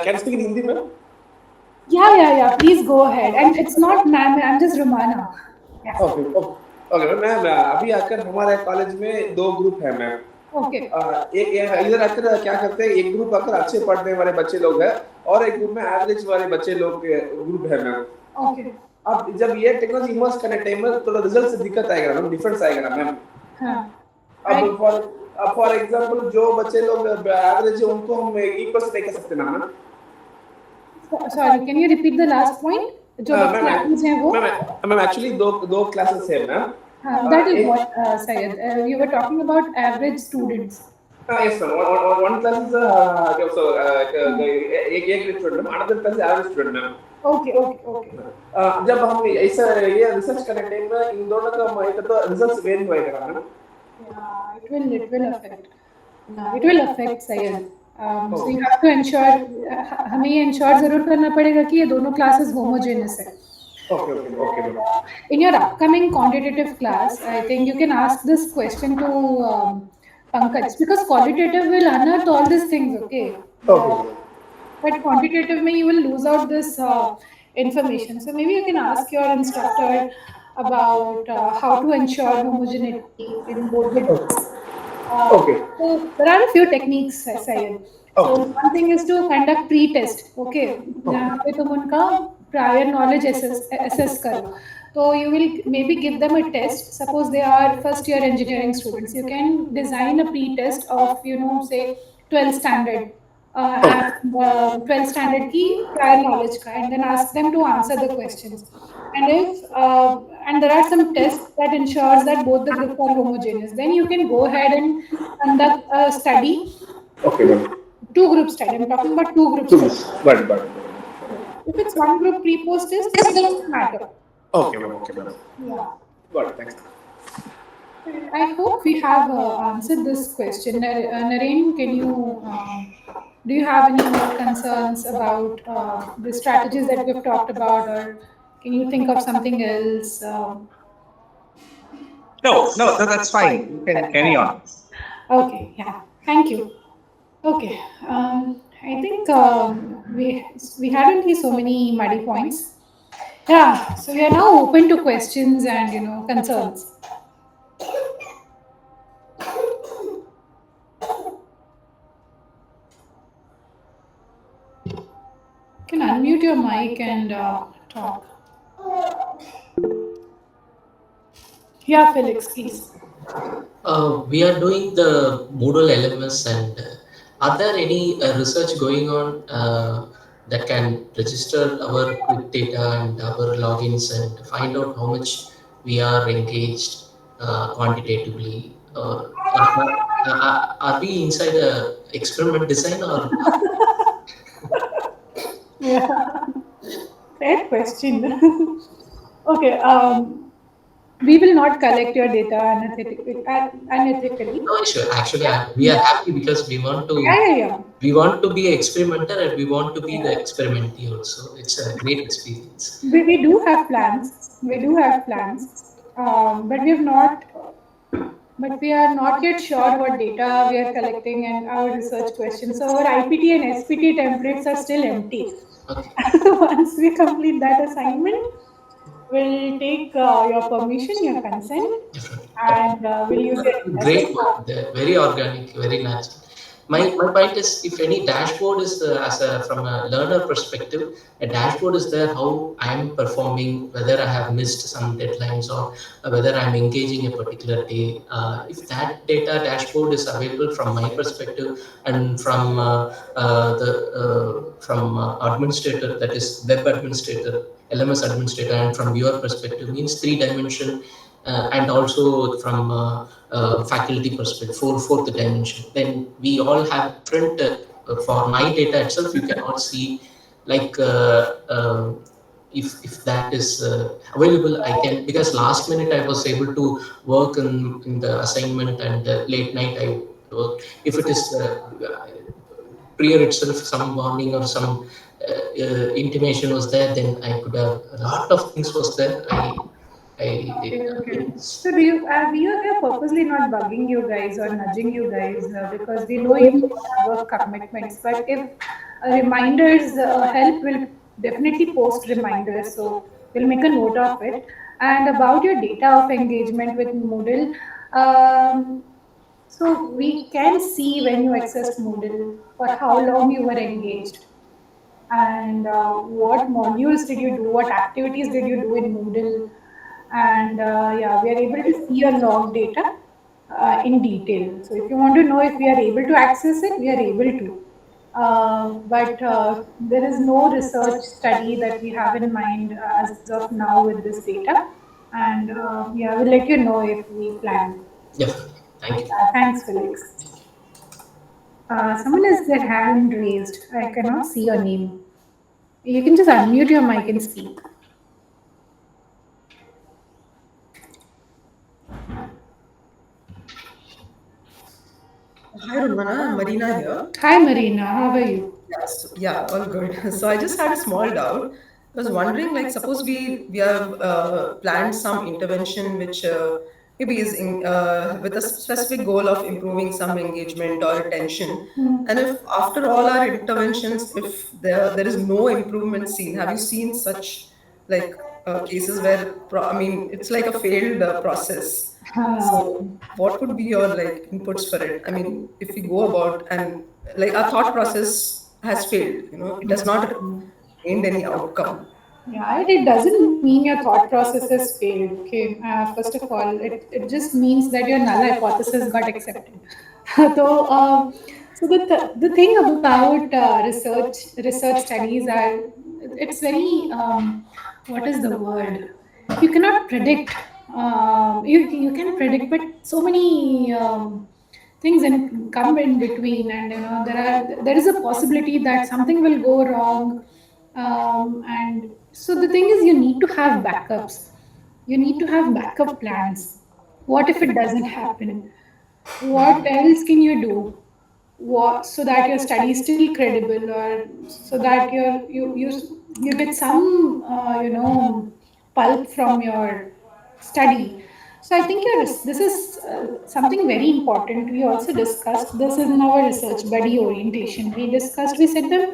Speaker 9: can you speak in Hindi, ma'am?
Speaker 1: Yeah. Please go ahead. And it's not ma'am, I'm just Romana. Yeah.
Speaker 9: Okay okay ma'am अभी आकर हमारे college में दो group है ma'am.
Speaker 1: Okay.
Speaker 9: एक इधर आकर क्या करते हैं, एक ग्रुप आकर अच्छे पढ़ने वाले बच्चे लोग हैं और एक ग्रुप में एवरेज वाले बच्चे लोग ग्रुप है मैम.
Speaker 1: Okay.
Speaker 9: अब जब ये टेक्नोलॉजी इमर्स करने टाइम में थोड़ा रिजल्ट से दिक्कत आएगा मैम, डिफरेंस आएगा ना मैम. अब फॉर एग्जांपल जो बच्चे लोग एवरेज है उनको हम इक्वल से नहीं कर सकते ma'am.
Speaker 1: Sorry, can you repeat the last point? जो classes हैं वो?
Speaker 9: मैम एक्चुअली दो क्लासेस है ma'am.
Speaker 1: That is what, Syed, you were talking about average students.
Speaker 9: Yes, ma'am. One class is एक student ma'am, another class is average student ma'am.
Speaker 1: Okay.
Speaker 9: जब हम ऐसा ये रिसर्च करने टाइम में इन दोनों का एक तो रिजल्ट्स वेरी होएगा ma'am.
Speaker 1: Yeah, it will affect. It will affect, Syed. So you have to ensure, हमें ये ensure जरूर करना पड़ेगा कि ये दोनों classes homogeneous है.
Speaker 9: Okay.
Speaker 1: In your upcoming quantitative class, I think you can ask this question to Pankaj, because qualitative will unearth all these things, okay? But quantitative may you will lose out this information. So maybe you can ask your instructor about how to ensure homogeneity in both the groups. So there are a few techniques, Syed. So one thing is to conduct pre-test, okay? जहाँ पे तुम उनका prior knowledge assess करो. So you will maybe give them a test. Suppose they are first year engineering students. You can design a pre-test of, say 12th standard, and 12th standard ki prior knowledge ka, and then ask them to answer the questions. And if and there are some tests that ensures that both the groups are homogeneous. Then you can go ahead and conduct a study,
Speaker 9: Okay, ma'am.
Speaker 1: two group study. I'm talking about two group
Speaker 9: Two.
Speaker 1: study.
Speaker 9: Got it.
Speaker 1: If it's one group pre-post test, then it doesn't matter.
Speaker 9: Okay, ma'am. Okay, ma'am.
Speaker 1: Yeah.
Speaker 9: Got it. Thanks.
Speaker 1: I hope we have answered this question. Naren, can you do you have any more concerns about the strategies that we've talked about, or can you think of something else?
Speaker 5: No, that's fine. You can carry on.
Speaker 1: Okay, yeah, thank you. Okay, I think we had only so many muddy points. Yeah, so we are now open to questions and concerns. You can unmute your mic and talk. Yeah, Felix, please.
Speaker 3: We are doing the Moodle LMS, and are there any research going on that can register our quick data and our logins and find out how much we are engaged quantitatively? Are we inside a experiment design, or
Speaker 1: Yeah, fair question. Okay, we will not collect your data unethically.
Speaker 3: no issue? Actually,
Speaker 1: Yeah,
Speaker 3: we are happy because we want to
Speaker 1: yeah.
Speaker 3: be a experimenter, and we want to be the experimentee also. It's a great experience.
Speaker 1: We do have plans. We do have plans, but we are not yet sure what data we are collecting and our research questions. So our IPT and SPT templates are still empty.
Speaker 3: Okay.
Speaker 1: Once we complete that assignment, we'll take your permission, your consent,
Speaker 3: Definitely.
Speaker 1: and we'll use your data.
Speaker 3: Great one. They're very organic, very natural. My point is, if any dashboard is as a from a learner perspective, a dashboard is there how I am performing, whether I have missed some deadlines, or whether I'm engaging a particular day. If that data dashboard is available from my perspective, and from the from administrator, that is web administrator, LMS administrator, and from your perspective, means three dimension, and also from faculty perspective, fourth dimension. Then we all have different. For my data itself, you cannot see like if that is available. I can, because last minute I was able to work in the assignment, and late night I work. If it is prior itself, some warning or some intimation was there, then I could have a lot of things was there.
Speaker 1: Okay, okay. So we are purposely not bugging you guys or nudging you guys because we know you have work commitments. But if reminders help, we'll definitely post reminders. So we'll make a note of it. And about your data of engagement with Moodle, um, so we can see when you accessed Moodle for how long you were engaged, and what modules did you do, what activities did you do in Moodle, and yeah, we are able to see your log data in detail. So if you want to know if we are able to access it, we are able to. But there is no research study that we have in mind as of now with this data. And yeah, we'll let you know if we plan.
Speaker 3: Definitely. Thank you.
Speaker 1: Thanks, Felix. Someone has their hand raised. I cannot see your name. You can just unmute your mic and speak.
Speaker 10: Hi, Romana. Marina here.
Speaker 1: Hi, Marina. How are you?
Speaker 10: Yes, yeah, all good. So I just had a small doubt. I was wondering, like, suppose we have planned some intervention which maybe is with a specific goal of improving some engagement or attention, and if after all our interventions, if there is no improvement seen, have you seen such like cases where I mean it's like a failed process? So what would be your like inputs for it? I mean, if we go about and like our thought process has failed, it has not gained any outcome.
Speaker 1: Yeah, it doesn't mean your thought process has failed. Okay, first of all, it just means that your null hypothesis got accepted. so, the thing about research studies are, it's very what is the word? You cannot predict. You can predict, but so many things come in between, and there is a possibility that something will go wrong, and so the thing is, you need to have backups. You need to have backup plans. What if it doesn't happen? What else can you do? So that your study is still credible, or so that you get some pulp from your study. So I think this is something very important. We also discussed this in our research buddy orientation. We said them,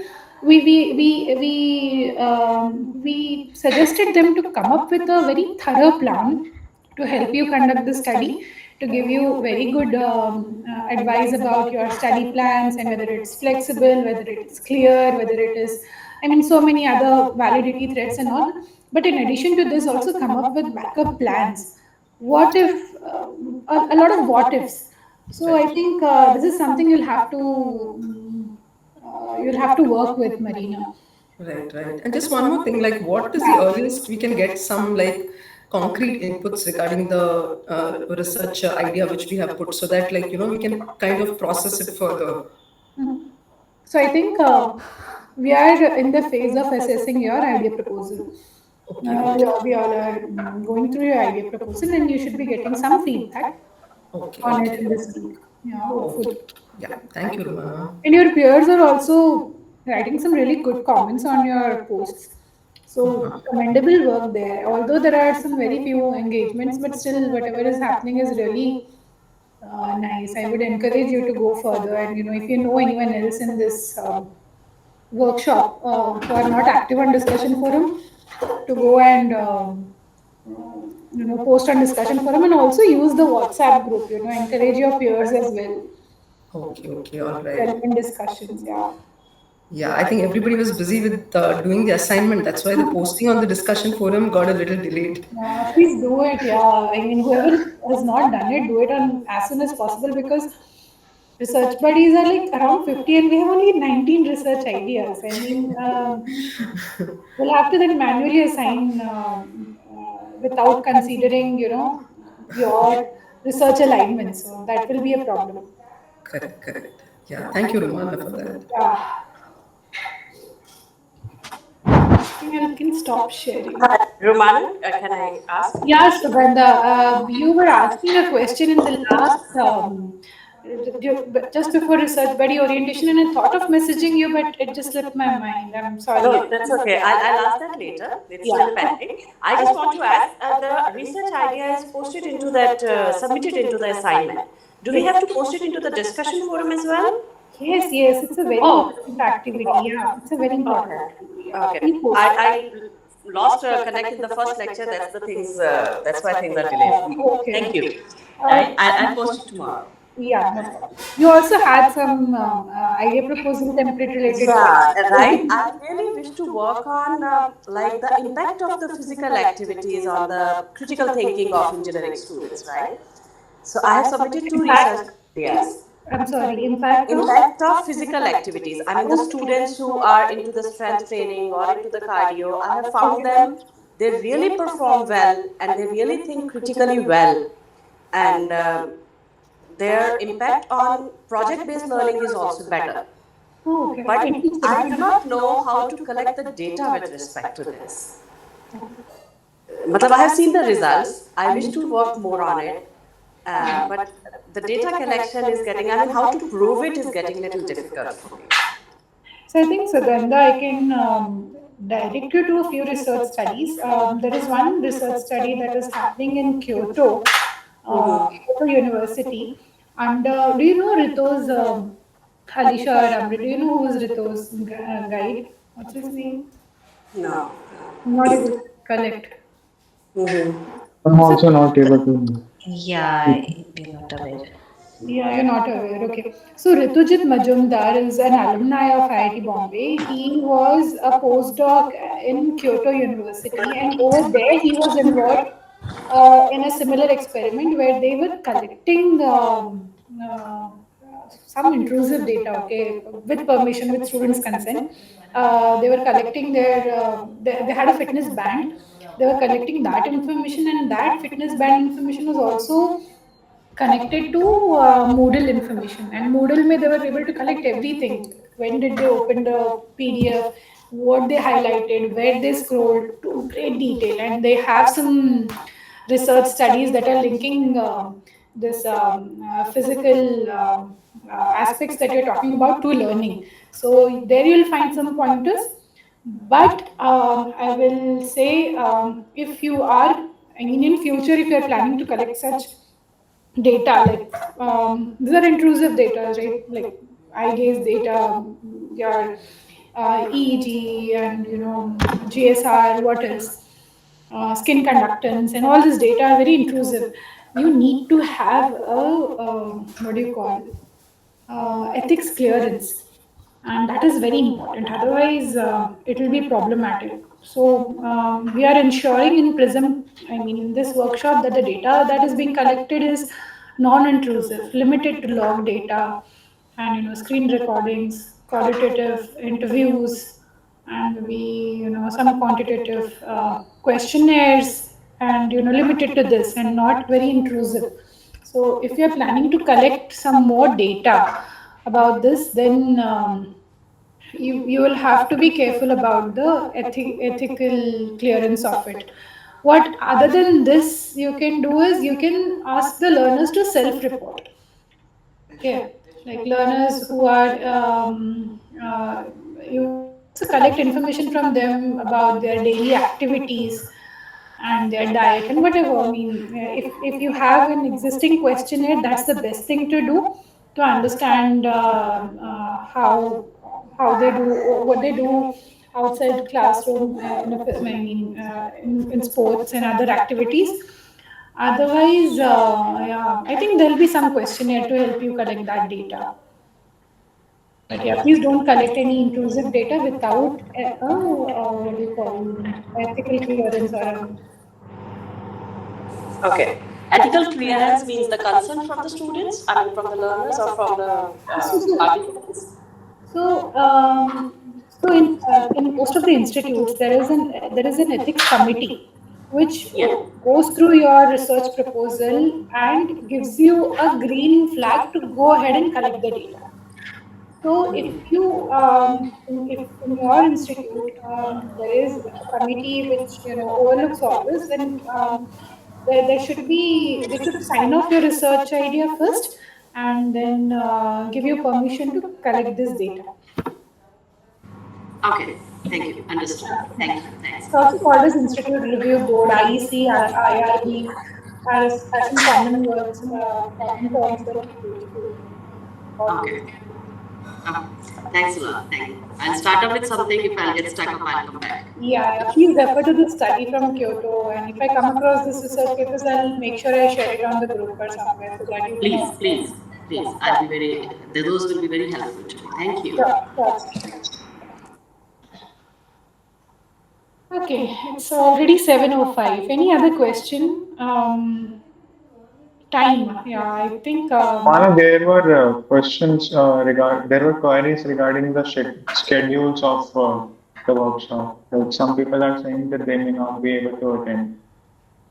Speaker 1: we suggested them to come up with a very thorough plan to help you conduct the study, to give you very good advice about your study plans, and whether it's flexible, whether it is clear, whether it is, I mean, so many other validity threats and all. But in addition to this, also come up with backup plans. What if, a lot of what ifs. So I think this is something you'll have to work with, Marina.
Speaker 10: Right, right. And just one more thing, like what is the earliest we can get some like concrete inputs regarding the research idea which we have put so that like, we can kind of process it further.
Speaker 1: Mhm. So I think we are in the phase of assessing your idea proposal.
Speaker 10: Okay, okay.
Speaker 1: We all are going through your idea proposal, and you should be getting some feedback
Speaker 10: Okay,
Speaker 1: on it
Speaker 10: okay.
Speaker 1: in this week. Yeah,
Speaker 10: Okay.
Speaker 1: hopefully.
Speaker 10: Yeah. Thank you, Rumana.
Speaker 1: And your peers are also writing some really good comments on your posts. So commendable work there. Although there are some very few engagements, but still, whatever is happening is really nice. I would encourage you to go further, and if you know anyone else in this workshop who are not active on discussion forum, to go and post on discussion forum, and also use the WhatsApp group. Encourage your peers as well.
Speaker 10: Okay, okay, all right.
Speaker 1: Relevant discussions. Yeah.
Speaker 10: Yeah, I think everybody was busy with doing the assignment. That's why the posting on the discussion forum got a little delayed.
Speaker 1: Please do it. Yeah. I mean, whoever has not done it, do it on as soon as possible, because research buddies are like around 50 and we have only 19 research ideas. I mean, we'll have to then manually assign without considering, your research alignment. So that will be a problem.
Speaker 10: Correct, correct. Yeah, thank you, Rumana, for that.
Speaker 1: Yeah. I think I can stop sharing.
Speaker 11: Romana, can I ask a
Speaker 1: Yeah,
Speaker 11: question?
Speaker 1: Sugandha, you were asking a question in the last, just before research buddy orientation, and I thought of messaging you, but it just slipped my mind. I'm sorry.
Speaker 11: No, that's okay. I'll ask that later. It's
Speaker 1: Yeah.
Speaker 11: still pending. I just want to ask the research idea is posted into that, submitted into the assignment. Do we have to post it into the discussion forum as well?
Speaker 1: Yes, yes, it's a very
Speaker 11: Oh,
Speaker 1: important activity. Yeah, it's a very important
Speaker 11: okay.
Speaker 1: activity. Yeah.
Speaker 11: Okay.
Speaker 1: Please post it.
Speaker 11: I lost connect in the first lecture. That's the things. That's why things are delayed.
Speaker 1: Okay.
Speaker 11: Thank you.
Speaker 1: Uh,
Speaker 11: I'll post it tomorrow.
Speaker 1: yeah, no problem. You also had some idea proposal template related
Speaker 11: Yeah, right.
Speaker 1: questions.
Speaker 11: I really wish to work on like the impact of the physical activities on the critical thinking of engineering students, right? So I have submitted two research
Speaker 1: Impact,
Speaker 11: ideas.
Speaker 1: I'm sorry, impact of?
Speaker 11: Impact of physical activities. I mean, the students who are into the strength training or into the cardio, I have found them, they really perform well and they really think critically well. And their impact on project-based learning is also better.
Speaker 1: Oh, okay.
Speaker 11: But I
Speaker 1: Interesting.
Speaker 11: do not know how to collect the data with respect to this. Matlab, I have seen the results. I wish to work more on it. But the data collection is getting, I mean, how to prove it is getting a little difficult for me.
Speaker 1: So I think, Sugandha, I can direct you to a few research studies. There is one research study that is happening in Kyoto, Kyoto University. And do you know Rito's Alisha or Amrit? Do you know who is Rito's guide? What's his name?
Speaker 11: No.
Speaker 1: I'm not able to collect.
Speaker 6: I'm also not able to.
Speaker 4: Yeah, we're not aware.
Speaker 1: Yeah, you're not aware. Okay. So Ritujit Majumdar is an alumni of IIT Bombay. He was a postdoc in Kyoto University, and over there he was involved in a similar experiment where they were collecting some intrusive data, okay, with permission, with students' consent. They were collecting they had a fitness band. They were collecting that information, and that fitness band information was also connected to Moodle information. And Moodle, mein they were able to collect everything. When did they open the PDF? What they highlighted? Where they scrolled to great detail. And they have some research studies that are linking this physical aspects that you're talking about to learning. So there you'll find some pointers. But I will say, if you are, I mean, in future, if you are planning to collect such data, like these are intrusive data, right? Like eye gaze data, your EEG, and GSR, what else, skin conductance, and all this data are very intrusive. You need to have a what do you call, ethics clearance, and that is very important. Otherwise, it will be problematic. So we are ensuring in PRISm, I mean, in this workshop, that the data that is being collected is non-intrusive, limited to log data, and screen recordings, qualitative interviews, and maybe some quantitative questionnaires, and limited to this and not very intrusive. So if you're planning to collect some more data about this, then you will have to be careful about the ethical clearance of it. What other than this you can do is you can ask the learners to self report. Okay, like learners who are you can also collect information from them about their daily activities and their diet and whatever. I mean, if you have an existing questionnaire, that's the best thing to do to understand how they do, what they do outside classroom, I mean, in sports and other activities. Otherwise, yeah, I think there'll be some questionnaire to help you collect that data. But yeah, please don't collect any intrusive data without what do you call, ethical clearance or a
Speaker 11: Okay. Ethical clearance means the consent from the students, I mean from the learners or from the
Speaker 1: so, so,
Speaker 11: participants.
Speaker 1: so, in most of the institutes, there is an ethics committee which
Speaker 11: Yeah.
Speaker 1: goes through your research proposal and gives you a green flag to go ahead and collect the data. So if you if in your institute there is a committee which overlooks all this, then there should be, they should sign off your research idea first, and then give you permission to collect this data.
Speaker 11: Okay. Thank you. Understood. Thank you. Thanks.
Speaker 1: It's also called as Institute Review Board, IEC, IRB, are some common words, common terms that we use to call
Speaker 11: Okay.
Speaker 1: this.
Speaker 11: Okay. Thanks a lot. Thank you. I'll start up with something. If I'll get stuck up, I'll come back.
Speaker 1: Yeah, yeah, please refer to the study from Kyoto, and if I come across this research papers, I'll make sure I share it on the group or somewhere so that you can
Speaker 11: Please,
Speaker 1: also.
Speaker 11: please, please.
Speaker 1: Yeah,
Speaker 11: I'll be very. Those will be very helpful to me. Thank you.
Speaker 1: sure, sure, sure. Okay, it's already 7:05. Any other question? Time. Yeah, I think.
Speaker 6: Manav, there were questions there were queries regarding the schedules of the workshop. Like some people are saying that they may not be able to attend.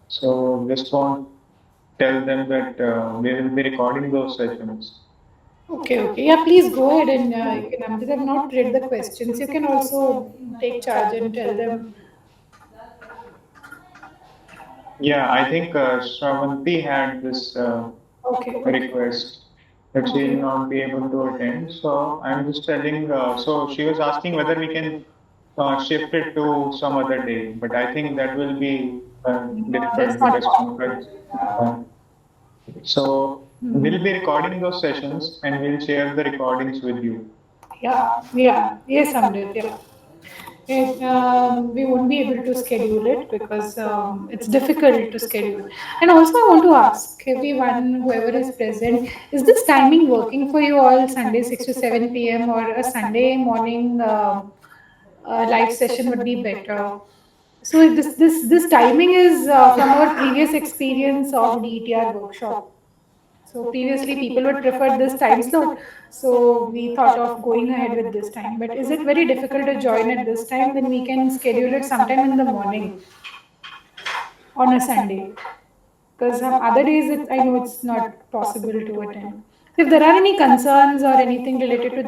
Speaker 6: So just want to tell them that we will be recording those sessions.
Speaker 1: Okay, okay. Yeah, please go ahead and you can. Because I've not read the questions. You can also take charge and tell them.
Speaker 6: Yeah, I think Shravanti had this
Speaker 1: Okay, okay,
Speaker 6: request that she will
Speaker 1: okay.
Speaker 6: not be able to attend. So I'm just telling, so she was asking whether we can shift it to some other day, but I think that will be
Speaker 1: That's
Speaker 6: difficult
Speaker 1: not
Speaker 6: because
Speaker 1: possible.
Speaker 6: uh, so we'll
Speaker 1: Hmm.
Speaker 6: be recording those sessions and we'll share the recordings with you.
Speaker 1: Yeah, yeah. Yes, Amrit. Yeah. we won't be able to schedule it because it's difficult to schedule. And also, I want to ask everyone, whoever is present, is this timing working for you all? Sunday 6 to 7 p.m. or a Sunday morning live session would be better. So this timing is from our previous experience of DETR workshop. So previously people would prefer this time slot. So we thought of going ahead with this time. But is it very difficult to join at this time? Then we can schedule it sometime in the morning on a Sunday. Because some other days I know it's not possible to attend. If there are any concerns or anything related to